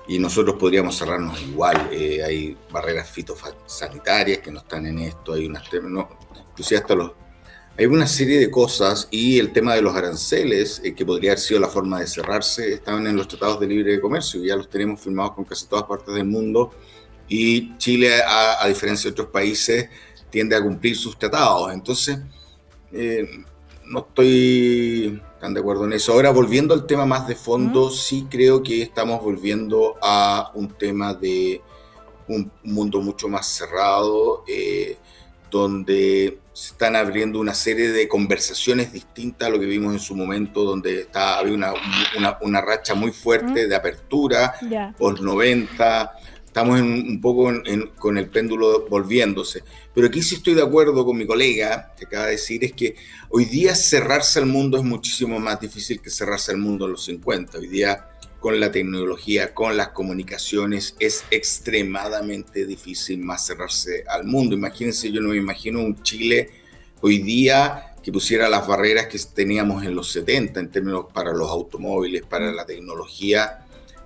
y nosotros podríamos cerrarnos igual. Hay barreras fitosanitarias que no están en esto, hay inclusive hay una serie de cosas, y el tema de los aranceles, que podría haber sido la forma de cerrarse, estaban en los tratados de libre comercio y ya los tenemos firmados con casi todas partes del mundo, y Chile, a diferencia de otros países, tiende a cumplir sus tratados. Entonces, no estoy tan de acuerdo en eso. Ahora, volviendo al tema más de fondo, sí creo que estamos volviendo a un tema de un mundo mucho más cerrado, donde se están abriendo una serie de conversaciones distintas a lo que vimos en su momento, donde había una racha muy fuerte de apertura, por 90. Estamos un poco con el péndulo volviéndose. Pero aquí sí estoy de acuerdo con mi colega que acaba de decir, es que hoy día cerrarse al mundo es muchísimo más difícil que cerrarse al mundo en los 50. Hoy día, con la tecnología, con las comunicaciones, es extremadamente difícil más cerrarse al mundo. Imagínense, yo no me imagino un Chile hoy día que pusiera las barreras que teníamos en los 70 en términos para los automóviles, para la tecnología.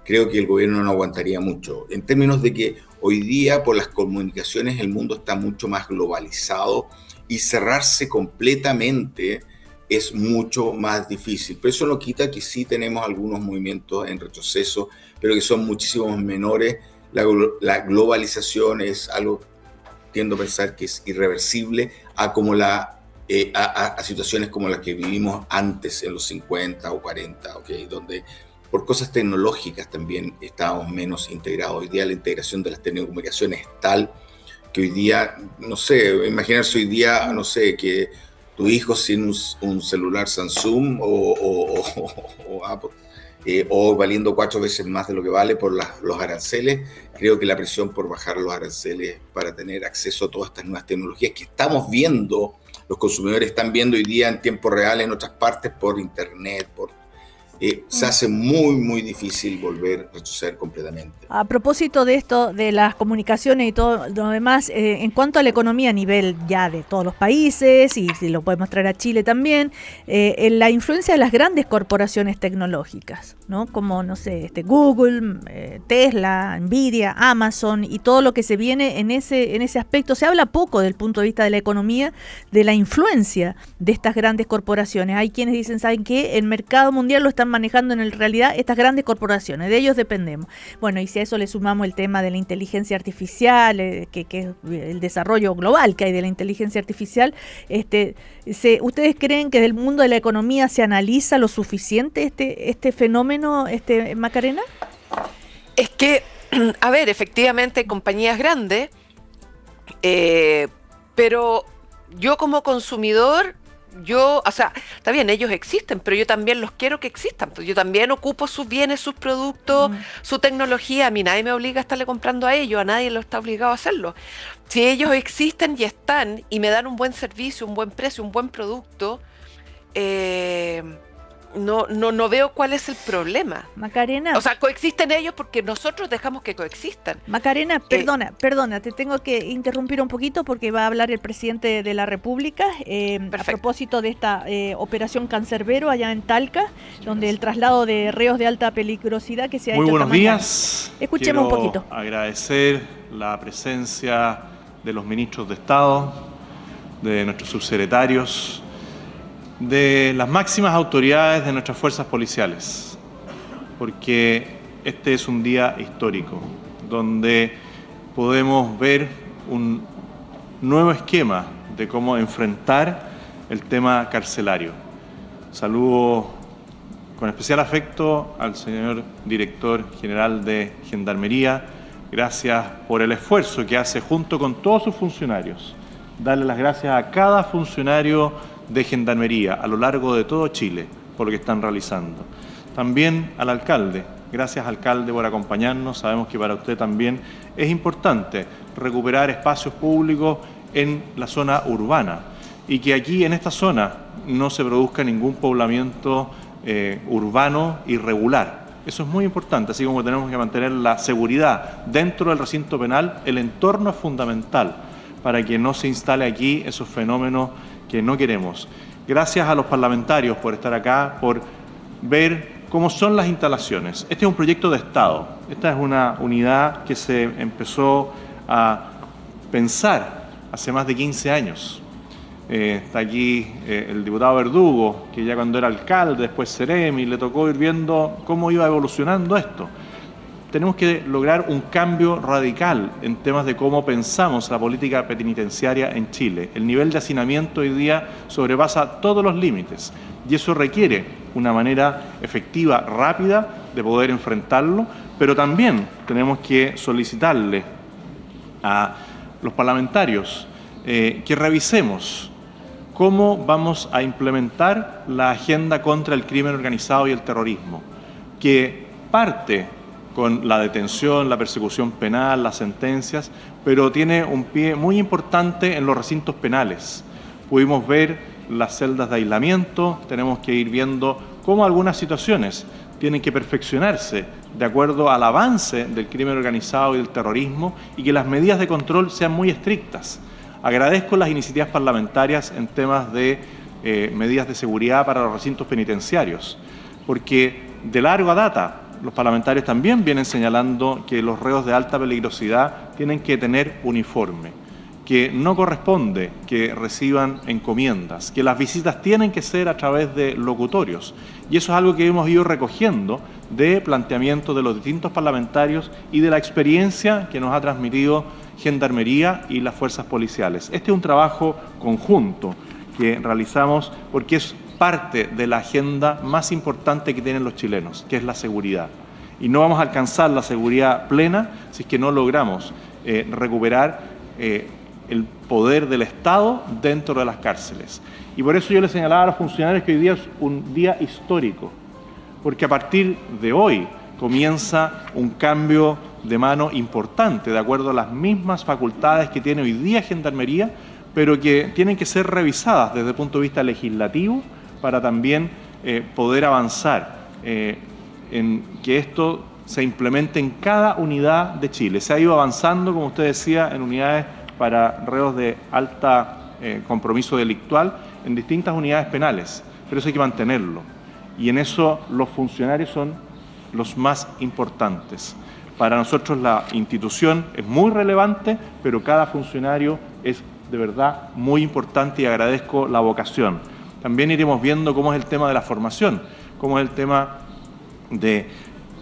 Creo que el gobierno no aguantaría mucho. En términos de que hoy día, por las comunicaciones, el mundo está mucho más globalizado, y cerrarse completamente es mucho más difícil. Pero eso no quita que sí tenemos algunos movimientos en retroceso, pero que son muchísimo menores. La globalización es algo, tiendo a pensar que es irreversible a situaciones como las que vivimos antes, en los 50 o 40, ¿okay? Donde por cosas tecnológicas también estábamos menos integrados. Hoy día la integración de las telecomunicaciones es tal que hoy día, no sé, imaginarse hoy día, no sé, que tu hijo sin un celular Samsung o Apple, o valiendo 4 veces más de lo que vale por los aranceles. Creo que la presión por bajar los aranceles para tener acceso a todas estas nuevas tecnologías que estamos viendo, los consumidores están viendo hoy día en tiempo real en otras partes por internet, se hace muy, muy difícil volver a retroceder completamente. A propósito de esto, de las comunicaciones y todo lo demás, en cuanto a la economía a nivel ya de todos los países, y si lo podemos traer a Chile también, en la influencia de las grandes corporaciones tecnológicas, ¿no? Como, no sé, Google, Tesla, Nvidia, Amazon y todo lo que se viene en ese aspecto. Se habla poco del punto de vista de la economía, de la influencia de estas grandes corporaciones. Hay quienes dicen, ¿saben qué? El mercado mundial lo están manejando en realidad estas grandes corporaciones, de ellos dependemos. Bueno, y si a eso le sumamos el tema de la inteligencia artificial, que es el desarrollo global que hay de la inteligencia artificial, ¿ustedes creen que del mundo de la economía se analiza lo suficiente este fenómeno, Macarena? Es que, a ver, efectivamente hay compañías grandes, pero yo como consumidor, o sea, está bien, ellos existen, pero yo también los quiero que existan. Pues yo también ocupo sus bienes, sus productos, su tecnología. A mí nadie me obliga a estarle comprando a ellos, a nadie lo está obligado a hacerlo. Si ellos existen y están y me dan un buen servicio, un buen precio, un buen producto, no veo cuál es el problema. Macarena. O sea, coexisten ellos porque nosotros dejamos que coexistan. Macarena, perdona, te tengo que interrumpir un poquito porque va a hablar el presidente de la República a propósito de esta operación Cancerbero allá en Talca, donde el traslado de reos de alta peligrosidad que se ha hecho. Muy buenos días. Escuchemos un poquito. Agradecer la presencia de los ministros de Estado, de nuestros subsecretarios, de las máximas autoridades de nuestras fuerzas policiales, porque este es un día histórico, donde podemos ver un nuevo esquema de cómo enfrentar el tema carcelario. Saludo con especial afecto al señor director general de Gendarmería. Gracias por el esfuerzo que hace junto con todos sus funcionarios. Darle las gracias a cada funcionario de Gendarmería a lo largo de todo Chile por lo que están realizando. También al alcalde. Gracias, alcalde, por acompañarnos. Sabemos que para usted también es importante recuperar espacios públicos en la zona urbana y que aquí en esta zona no se produzca ningún poblamiento urbano irregular. Eso es muy importante, así como tenemos que mantener la seguridad dentro del recinto penal. El entorno es fundamental para que no se instale aquí esos fenómenos que no queremos. Gracias a los parlamentarios por estar acá, por ver cómo son las instalaciones. Este es un proyecto de Estado. Esta es una unidad que se empezó a pensar hace más de 15 años. Está aquí el diputado Verdugo, que ya cuando era alcalde, después Ceremi, le tocó ir viendo cómo iba evolucionando esto. Tenemos que lograr un cambio radical en temas de cómo pensamos la política penitenciaria en Chile. El nivel de hacinamiento hoy día sobrepasa todos los límites y eso requiere una manera efectiva, rápida de poder enfrentarlo, pero también tenemos que solicitarle a los parlamentarios que revisemos cómo vamos a implementar la agenda contra el crimen organizado y el terrorismo, que parte con la detención, la persecución penal, las sentencias, pero tiene un pie muy importante en los recintos penales. Pudimos ver las celdas de aislamiento, tenemos que ir viendo cómo algunas situaciones tienen que perfeccionarse de acuerdo al avance del crimen organizado y del terrorismo y que las medidas de control sean muy estrictas. Agradezco las iniciativas parlamentarias en temas de medidas de seguridad para los recintos penitenciarios, porque de larga data los parlamentarios también vienen señalando que los reos de alta peligrosidad tienen que tener uniforme, que no corresponde que reciban encomiendas, que las visitas tienen que ser a través de locutorios. Y eso es algo que hemos ido recogiendo de planteamientos de los distintos parlamentarios y de la experiencia que nos ha transmitido Gendarmería y las fuerzas policiales. Este es un trabajo conjunto que realizamos porque es parte de la agenda más importante que tienen los chilenos, que es la seguridad. Y no vamos a alcanzar la seguridad plena si es que no logramos recuperar el poder del Estado dentro de las cárceles. Y por eso yo les señalaba a los funcionarios que hoy día es un día histórico, porque a partir de hoy comienza un cambio de mano importante, de acuerdo a las mismas facultades que tiene hoy día Gendarmería, pero que tienen que ser revisadas desde el punto de vista legislativo para también poder avanzar en que esto se implemente en cada unidad de Chile. Se ha ido avanzando, como usted decía, en unidades para reos de alta compromiso delictual en distintas unidades penales, pero eso hay que mantenerlo. Y en eso los funcionarios son los más importantes. Para nosotros la institución es muy relevante, pero cada funcionario es de verdad muy importante y agradezco la vocación. También iremos viendo cómo es el tema de la formación, cómo es el tema de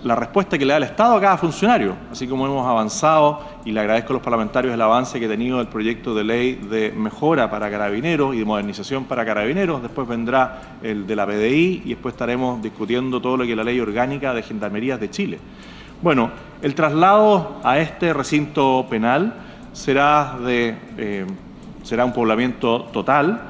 la respuesta que le da el Estado a cada funcionario, así como hemos avanzado, y le agradezco a los parlamentarios el avance que ha tenido el proyecto de ley de mejora para carabineros y de modernización para carabineros. Después vendrá el de la PDI y después estaremos discutiendo todo lo que es la ley orgánica de Gendarmerías de Chile. Bueno, el traslado a este recinto penal será un poblamiento total,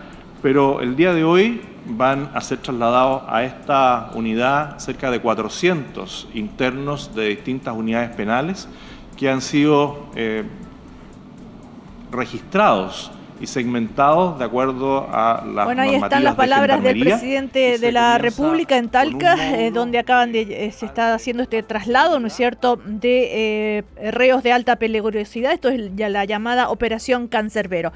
pero el día de hoy van a ser trasladados a esta unidad cerca de 400 internos de distintas unidades penales que han sido registrados y segmentados de acuerdo a las Bueno, ahí están las palabras del presidente de la República en Talca, donde se está haciendo este traslado, ¿no es cierto?, de reos de alta peligrosidad. Esto es ya la llamada Operación Cancerbero.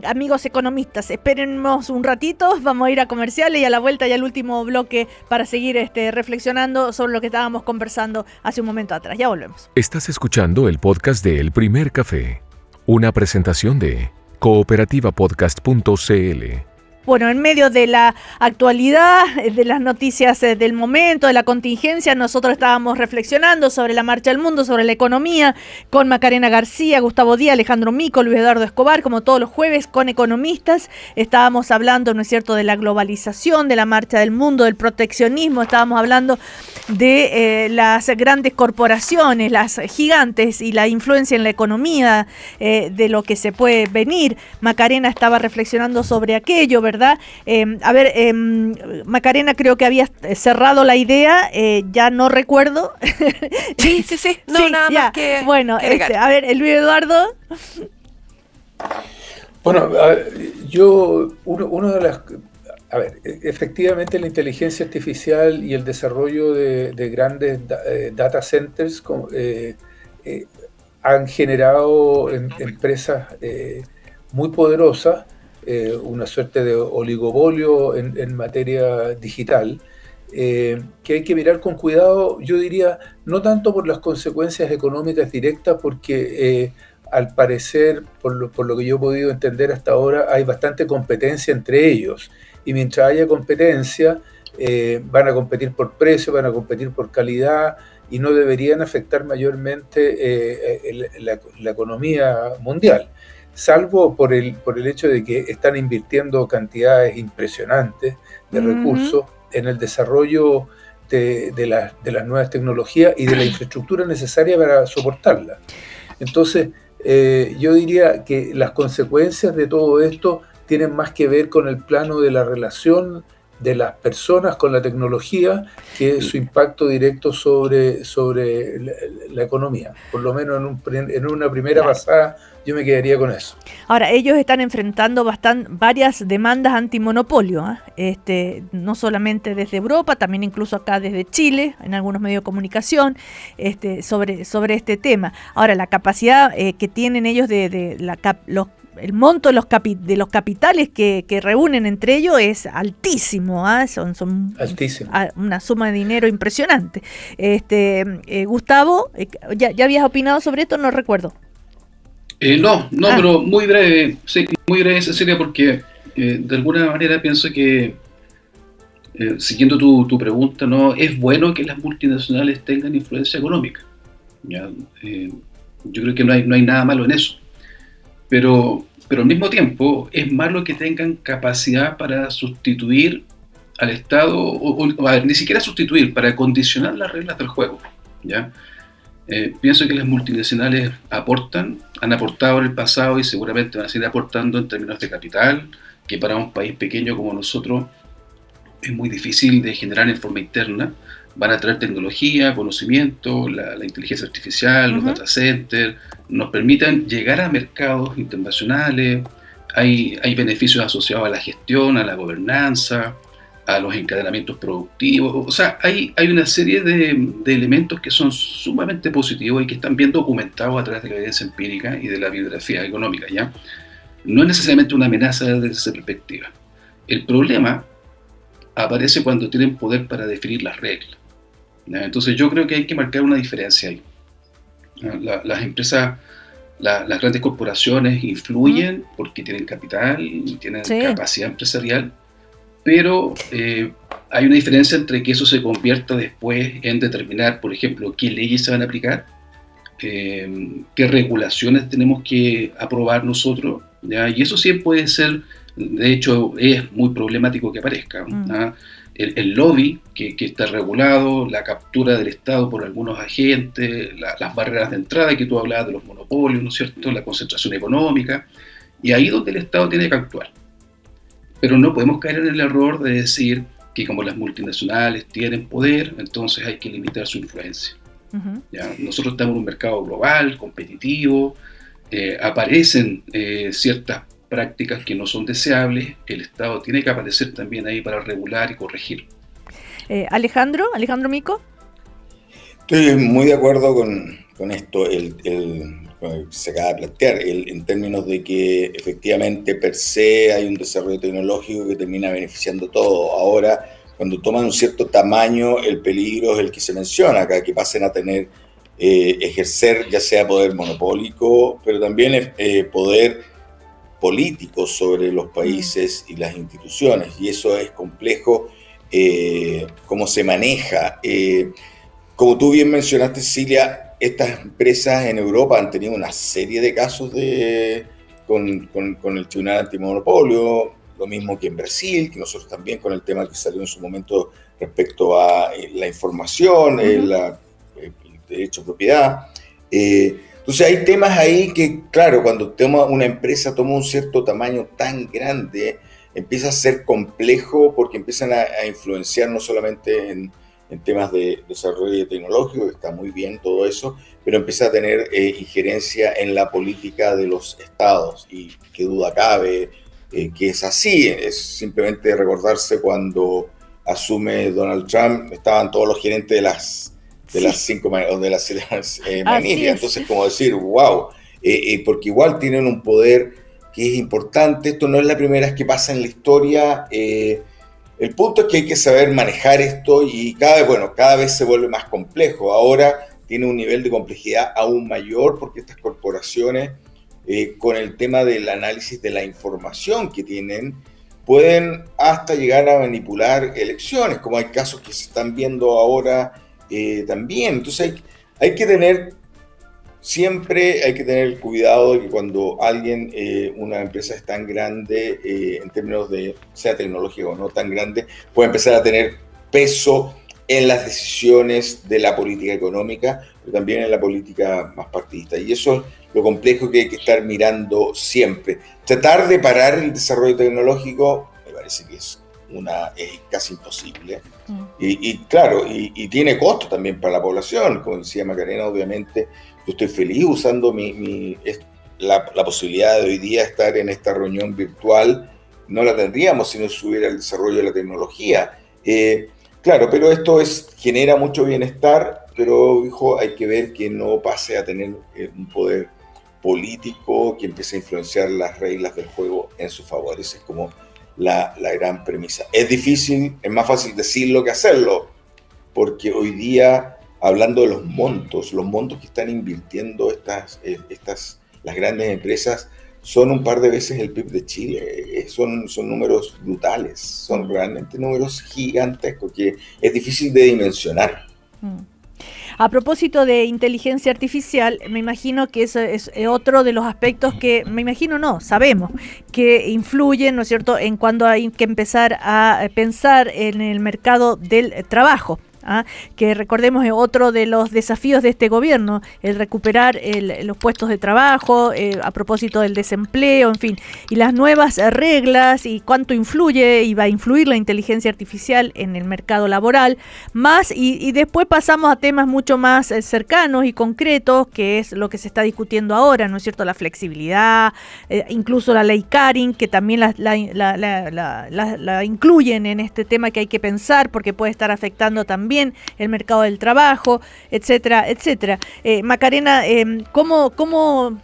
Amigos economistas, espérennos un ratito, vamos a ir a comerciales y a la vuelta ya el último bloque para seguir reflexionando sobre lo que estábamos conversando hace un momento atrás. Ya volvemos. Estás escuchando el podcast de El Primer Café, una presentación de cooperativapodcast.cl. Bueno, en medio de la actualidad, de las noticias del momento, de la contingencia, nosotros estábamos reflexionando sobre la marcha del mundo, sobre la economía, con Macarena García, Gustavo Díaz, Alejandro Mico, Luis Eduardo Escobar, como todos los jueves, con economistas. Estábamos hablando, ¿no es cierto?, de la globalización, de la marcha del mundo, del proteccionismo. Estábamos hablando de las grandes corporaciones, las gigantes y la influencia en la economía, de lo que se puede venir. Macarena estaba reflexionando sobre aquello, ¿verdad? Macarena, creo que había cerrado la idea, ya no recuerdo. Sí. No, sí, nada ya. Más que. Bueno, a ver, Luis Eduardo. Bueno, efectivamente la inteligencia artificial y el desarrollo de grandes data centers han generado empresas muy poderosas, una suerte de oligopolio en materia digital, que hay que mirar con cuidado, yo diría, no tanto por las consecuencias económicas directas, porque al parecer, por lo que yo he podido entender hasta ahora, hay bastante competencia entre ellos, y mientras haya competencia, van a competir por precio, van a competir por calidad, y no deberían afectar mayormente la economía mundial, salvo por el hecho de que están invirtiendo cantidades impresionantes de recursos en el desarrollo de las nuevas tecnologías y de la infraestructura necesaria para soportarlas. Entonces, yo diría que las consecuencias de todo esto tienen más que ver con el plano de la relación de las personas con la tecnología que su impacto directo sobre la economía. Por lo menos en una primera pasada yo me quedaría con eso. Ahora, ellos están enfrentando varias demandas antimonopolio, no solamente desde Europa, también incluso acá desde Chile, en algunos medios de comunicación, sobre este tema. Ahora, la capacidad que tienen ellos el monto de los capitales que reúnen entre ellos es altísimo, son altísimo. Una suma de dinero impresionante. Gustavo, ¿ya habías opinado sobre esto? No recuerdo. Pero muy breve, sí, muy breve, Cecilia, porque de alguna manera pienso que, siguiendo tu pregunta, ¿no? Es bueno que las multinacionales tengan influencia económica, ¿ya? Yo creo que no hay nada malo en eso, pero al mismo tiempo es malo que tengan capacidad para sustituir al Estado, a ver, ni siquiera sustituir, para condicionar las reglas del juego, ¿ya? Pienso que las multinacionales han aportado en el pasado y seguramente van a seguir aportando en términos de capital, que para un país pequeño como nosotros es muy difícil de generar en forma interna. Van a traer tecnología, conocimiento, la inteligencia artificial, los data centers, nos permiten llegar a mercados internacionales. Hay beneficios asociados a la gestión, a la gobernanza, a los encadenamientos productivos. O sea, hay una serie de elementos que son sumamente positivos y que están bien documentados a través de la evidencia empírica y de la bibliografía económica, ¿ya? No es necesariamente una amenaza desde esa perspectiva. El problema aparece cuando tienen poder para definir las reglas, ¿ya? Entonces yo creo que hay que marcar una diferencia ahí. Las empresas, las grandes corporaciones influyen porque tienen capital y tienen capacidad empresarial, pero hay una diferencia entre que eso se convierta después en determinar, por ejemplo, qué leyes se van a aplicar, qué regulaciones tenemos que aprobar nosotros, ¿ya? Y eso sí puede ser, de hecho es muy problemático que aparezca, ¿ya? El lobby que está regulado, la captura del Estado por algunos agentes, las barreras de entrada que tú hablabas de los monopolios, ¿no es cierto?, la concentración económica, y ahí donde el Estado tiene que actuar. Pero no podemos caer en el error de decir que como las multinacionales tienen poder, entonces hay que limitar su influencia. ¿Ya? Nosotros estamos en un mercado global, competitivo, aparecen ciertas prácticas que no son deseables, el Estado tiene que aparecer también ahí para regular y corregir. Alejandro Mico. Estoy muy de acuerdo con esto, que se acaba de plantear, en términos de que efectivamente per se hay un desarrollo tecnológico que termina beneficiando todo. Ahora, cuando toman un cierto tamaño, el peligro es el que se menciona acá, que pasen a tener, ejercer ya sea poder monopólico, pero también poder político sobre los países y las instituciones, y eso es complejo, cómo se maneja. Como tú bien mencionaste, Cecilia, estas empresas en Europa han tenido una serie de casos con el Tribunal Antimonopolio, lo mismo que en Brasil, que nosotros también con el tema que salió en su momento respecto a la información, el derecho a propiedad. Entonces hay temas ahí que, claro, cuando una empresa toma un cierto tamaño tan grande, empieza a ser complejo porque empiezan a influenciar no solamente en temas de desarrollo tecnológico, que está muy bien todo eso, pero empieza a tener injerencia en la política de los estados, y qué duda cabe que es así. Es simplemente recordarse cuando asume Donald Trump, estaban todos los gerentes de las 5 o de las magníficas, entonces como decir, wow, porque igual tienen un poder que es importante. Esto no es la primera vez que pasa en la historia. El punto es que hay que saber manejar esto y cada vez se vuelve más complejo. Ahora tiene un nivel de complejidad aún mayor porque estas corporaciones, con el tema del análisis de la información que tienen, pueden hasta llegar a manipular elecciones, como hay casos que se están viendo ahora también. Entonces hay que tener el cuidado de que cuando una empresa es tan grande, en términos de, sea tecnológico o no tan grande, puede empezar a tener peso en las decisiones de la política económica, pero también en la política más partidista. Y eso es lo complejo que hay que estar mirando siempre. Tratar de parar el desarrollo tecnológico me parece que es casi imposible. Y claro, y tiene costo también para la población. Como decía Macarena, obviamente, yo estoy feliz usando la posibilidad de hoy día estar en esta reunión virtual. No la tendríamos si no se hubiera el desarrollo de la tecnología. Claro, pero esto genera mucho bienestar, pero hay que ver que no pase a tener un poder político que empiece a influenciar las reglas del juego en su favor. Esa es como la gran premisa. Es difícil, es más fácil decirlo que hacerlo, porque hoy día, hablando de los montos que están invirtiendo estas las grandes empresas son un par de veces el PIB de Chile. Son números brutales, son realmente números gigantescos que es difícil de dimensionar. A propósito de inteligencia artificial, me imagino que eso es otro de los aspectos que, sabemos, que influyen, ¿no es cierto?, en cuando hay que empezar a pensar en el mercado del trabajo. Que recordemos es otro de los desafíos de este gobierno, el recuperar los puestos de trabajo, a propósito del desempleo, en fin, y las nuevas reglas y cuánto influye y va a influir la inteligencia artificial en el mercado laboral, más y después pasamos a temas mucho más cercanos y concretos, que es lo que se está discutiendo ahora, ¿no es cierto?, la flexibilidad, incluso la ley Karin, que también la incluyen en este tema que hay que pensar, porque puede estar afectando también el mercado del trabajo, etcétera, etcétera. Macarena, ¿cómo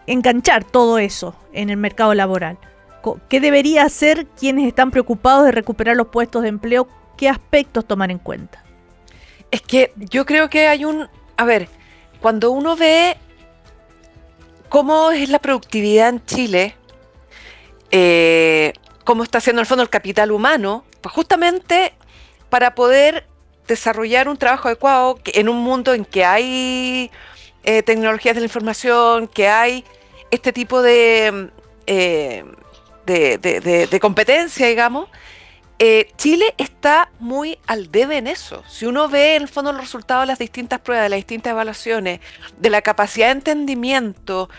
enganchar todo eso en el mercado laboral? ¿Qué debería hacer quienes están preocupados de recuperar los puestos de empleo? ¿Qué aspectos tomar en cuenta? Es que yo creo que hay cuando uno ve cómo es la productividad en Chile, cómo está haciendo en el fondo el capital humano, pues justamente para poder desarrollar un trabajo adecuado en un mundo en que hay tecnologías de la información, que hay este tipo de competencia, digamos, Chile está muy al debe en eso. Si uno ve en el fondo los resultados de las distintas pruebas, de las distintas evaluaciones, de la capacidad de entendimiento,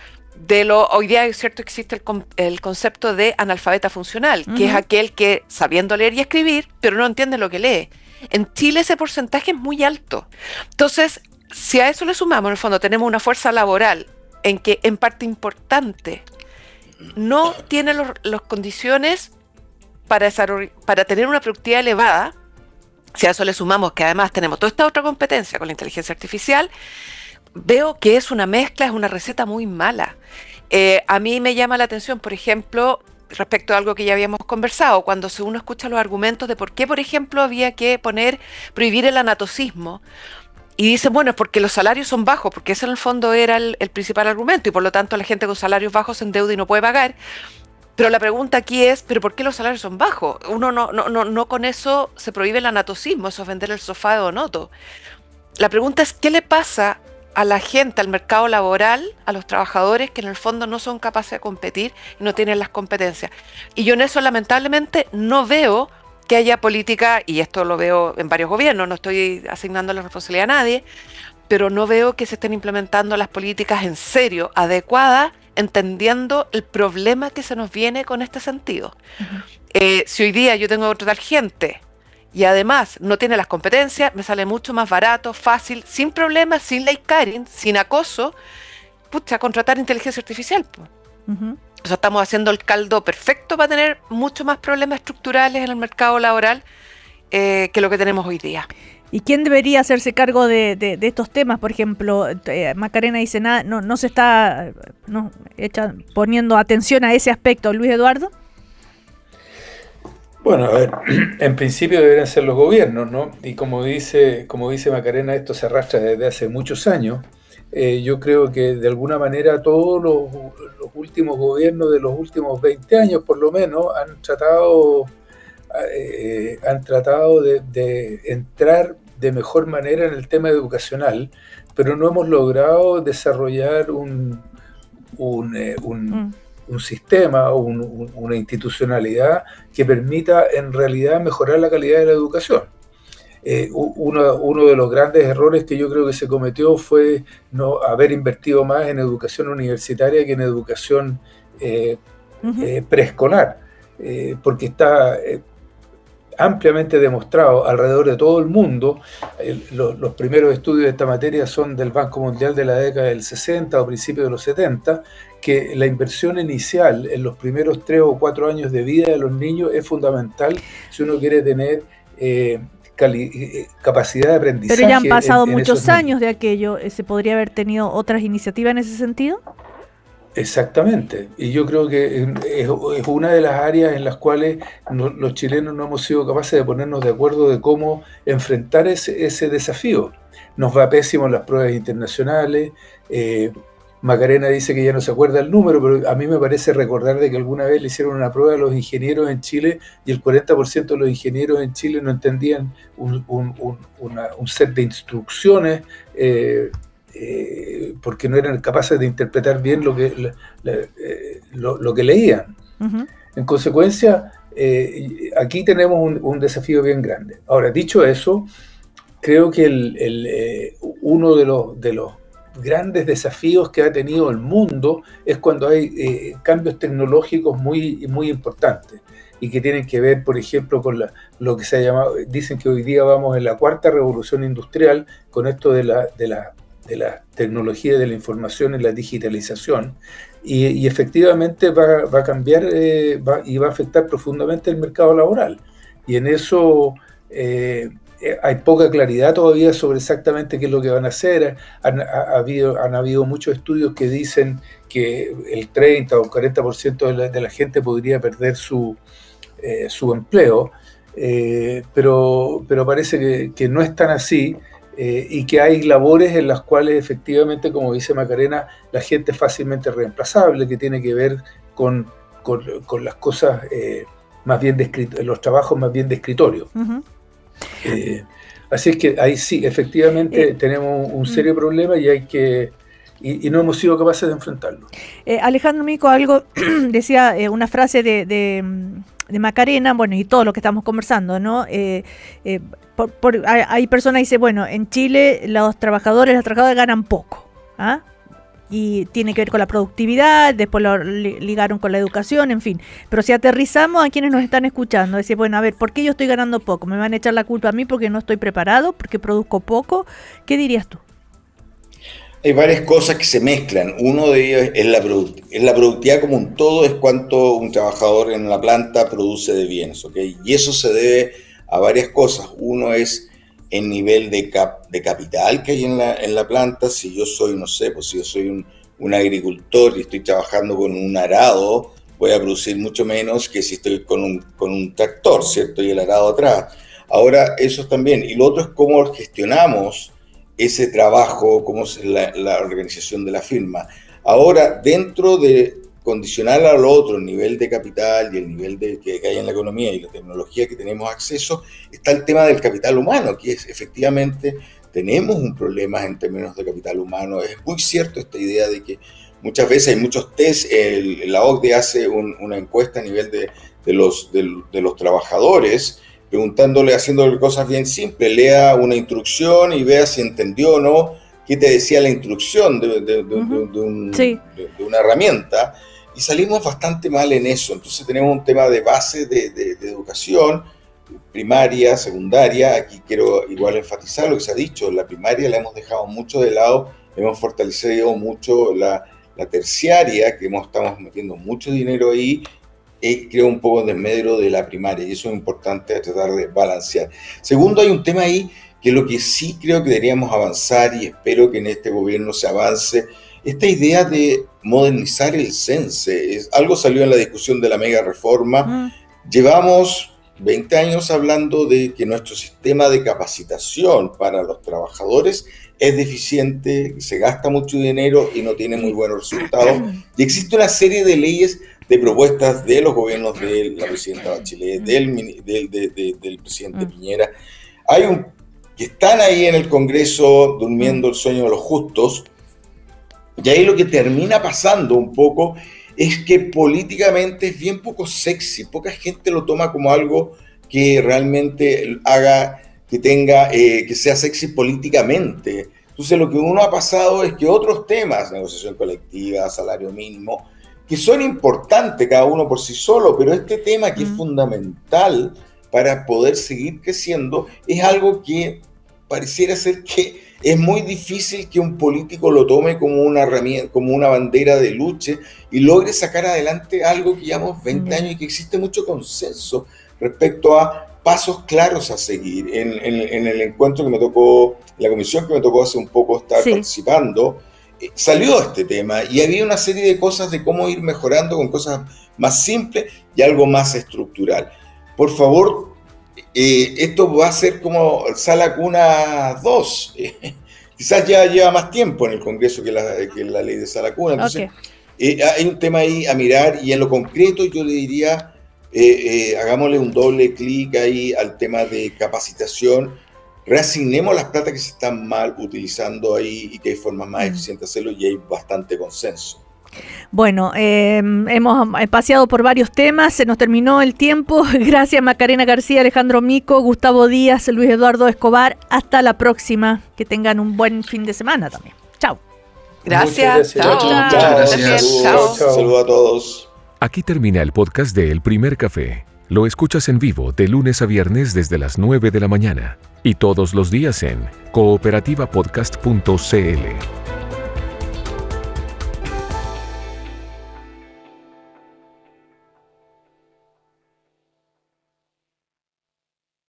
hoy día es cierto existe el concepto de analfabeta funcional, que es aquel que sabiendo leer y escribir, pero no entiende lo que lee. En Chile ese porcentaje es muy alto. Entonces, si a eso le sumamos, en el fondo tenemos una fuerza laboral en que en parte importante no tiene las condiciones para tener una productividad elevada. Si a eso le sumamos que además tenemos toda esta otra competencia con la inteligencia artificial, veo que es una mezcla, es una receta muy mala. A mí me llama la atención, por ejemplo, respecto a algo que ya habíamos conversado, cuando uno escucha los argumentos de por qué, por ejemplo, había que prohibir el anatocismo, y dicen, bueno, es porque los salarios son bajos, porque ese en el fondo era el principal argumento, y por lo tanto la gente con salarios bajos se endeuda y no puede pagar. Pero la pregunta aquí es, ¿pero por qué los salarios son bajos? Uno no con eso se prohíbe el anatocismo, eso es vender el sofá de Donoto. La pregunta es, ¿qué le pasa a la gente, al mercado laboral, a los trabajadores que en el fondo no son capaces de competir y no tienen las competencias? Y yo en eso lamentablemente no veo que haya política, y esto lo veo en varios gobiernos, no estoy asignando la responsabilidad a nadie, pero no veo que se estén implementando las políticas en serio, adecuadas, entendiendo el problema que se nos viene con este sentido. Si hoy día yo tengo que contratar gente y además no tiene las competencias, me sale mucho más barato, fácil, sin problemas, sin ley Karin, sin acoso, contratar inteligencia artificial. O sea, estamos haciendo el caldo perfecto para tener mucho más problemas estructurales en el mercado laboral que lo que tenemos hoy día. ¿Y quién debería hacerse cargo de estos temas? Por ejemplo, Macarena dice, no se está poniendo atención a ese aspecto. Luis Eduardo. Bueno, a ver, en principio deberían ser los gobiernos, ¿no? Y como dice Macarena, esto se arrastra desde hace muchos años. Yo creo que de alguna manera todos los últimos gobiernos de los últimos 20 años, por lo menos, han tratado de entrar de mejor manera en el tema educacional, pero no hemos logrado desarrollar un sistema o una institucionalidad que permita en realidad mejorar la calidad de la educación. Uno de los grandes errores que yo creo que se cometió fue no haber invertido más en educación universitaria que en educación preescolar, porque está ampliamente demostrado alrededor de todo el mundo. Los primeros estudios de esta materia son del Banco Mundial de la década del 60 o principios de los 70, que la inversión inicial en los primeros 3 o 4 años de vida de los niños es fundamental si uno quiere tener capacidad de aprendizaje. Pero ya han pasado muchos años de aquello. ¿Se podría haber tenido otras iniciativas en ese sentido? Exactamente, y yo creo que es una de las áreas en las cuales los chilenos no hemos sido capaces de ponernos de acuerdo de cómo enfrentar ese desafío. Nos va pésimo en las pruebas internacionales, Macarena dice que ya no se acuerda el número, pero a mí me parece recordar de que alguna vez le hicieron una prueba a los ingenieros en Chile y el 40% de los ingenieros en Chile no entendían un set de instrucciones porque no eran capaces de interpretar bien lo que leían. Uh-huh. En consecuencia, aquí tenemos un desafío bien grande. Ahora, dicho eso, creo que uno de los grandes desafíos que ha tenido el mundo es cuando hay cambios tecnológicos muy, muy importantes y que tienen que ver, por ejemplo, con lo que se ha llamado, dicen que hoy día vamos en la cuarta revolución industrial con esto de la tecnología de la información y la digitalización, y efectivamente va a cambiar y va a afectar profundamente el mercado laboral, y en eso hay poca claridad todavía sobre exactamente qué es lo que van a hacer. Han habido muchos estudios que dicen que el 30 o 40% de la gente podría perder su empleo, pero parece que no es tan así, y que hay labores en las cuales efectivamente, como dice Macarena, la gente es fácilmente reemplazable, que tiene que ver con las cosas más bien los trabajos más bien de escritorio. Uh-huh. Así es que ahí sí, efectivamente tenemos un serio problema y hay que y no hemos sido capaces de enfrentarlo. Alejandro Mico, algo decía una frase de Macarena, bueno, y todo lo que estamos conversando, ¿no? Hay personas que dicen, bueno, en Chile los trabajadores ganan poco, ¿ah? Y tiene que ver con la productividad, después lo ligaron con la educación, en fin. Pero si aterrizamos a quienes nos están escuchando, decir, bueno, a ver, ¿por qué yo estoy ganando poco? ¿Me van a echar la culpa a mí porque no estoy preparado, porque produzco poco? ¿Qué dirías tú? Hay varias cosas que se mezclan. Uno de ellos es la productividad como un todo, es cuánto un trabajador en la planta produce de bienes, ¿ok? Y eso se debe a varias cosas. Uno es el nivel de capital que hay en la planta. Si yo soy, no sé, pues si yo soy un agricultor y estoy trabajando con un arado, voy a producir mucho menos que si estoy con un tractor, ¿cierto? Y el arado atrás. Ahora, eso también. Y lo otro es cómo gestionamos ese trabajo, cómo es la organización de la firma. Ahora, dentro de condicionar a lo otro, el nivel de capital y el nivel que hay en la economía y la tecnología que tenemos acceso, está el tema del capital humano, que es efectivamente tenemos un problema en términos de capital humano. Es muy cierto esta idea de que muchas veces hay muchos test, la OCDE hace una encuesta a nivel de los trabajadores, preguntándole, haciéndole cosas bien simples, lea una instrucción y vea si entendió o no qué te decía la instrucción de una herramienta, y salimos bastante mal en eso. Entonces tenemos un tema de base de educación primaria, secundaria. Aquí quiero igual enfatizar lo que se ha dicho, la primaria la hemos dejado mucho de lado, hemos fortalecido mucho la terciaria, que estamos metiendo mucho dinero ahí, creo un poco en desmedro de la primaria, y eso es importante tratar de balancear. Segundo, hay un tema ahí que lo que sí creo que deberíamos avanzar, y espero que en este gobierno se avance, esta idea de modernizar el CENSE. Algo salió en la discusión de la mega reforma. Llevamos 20 años hablando de que nuestro sistema de capacitación para los trabajadores es deficiente, se gasta mucho dinero y no tiene muy buenos resultados. Y existe una serie de leyes, de propuestas de los gobiernos de la presidenta Bachelet, del presidente Piñera, que están ahí en el Congreso durmiendo el sueño de los justos, y ahí lo que termina pasando un poco es que políticamente es bien poco sexy, poca gente lo toma como algo que realmente haga que sea sexy políticamente. Entonces lo que uno ha pasado es que otros temas, negociación colectiva, salario mínimo, que son importantes cada uno por sí solo, pero este tema que es fundamental para poder seguir creciendo es algo que pareciera ser que es muy difícil que un político lo tome como una herramienta, como una bandera de lucha, y logre sacar adelante algo que llevamos 20 años y que existe mucho consenso respecto a pasos claros a seguir. En el encuentro que me tocó, la comisión que me tocó hace un poco estar participando, salió este tema y había una serie de cosas de cómo ir mejorando con cosas más simples y algo más estructural. Por favor, esto va a ser como Sala Cuna 2. quizás ya lleva más tiempo en el Congreso que la ley de Sala Cuna. Entonces, hay un tema ahí a mirar, y en lo concreto yo le diría, hagámosle un doble clic ahí al tema de capacitación, reasignemos las plata que se están mal utilizando ahí y que hay formas más eficientes de hacerlo, y hay bastante consenso. Bueno, hemos paseado por varios temas, se nos terminó el tiempo. Gracias Macarena García, Alejandro Mico, Gustavo Díaz, Luis Eduardo Escobar. Hasta la próxima. Que tengan un buen fin de semana también. Chao. Gracias. Chao. Saludos a todos. Aquí termina el podcast de El Primer Café. Lo escuchas en vivo de lunes a viernes desde las 9 de la mañana y todos los días en cooperativapodcast.cl.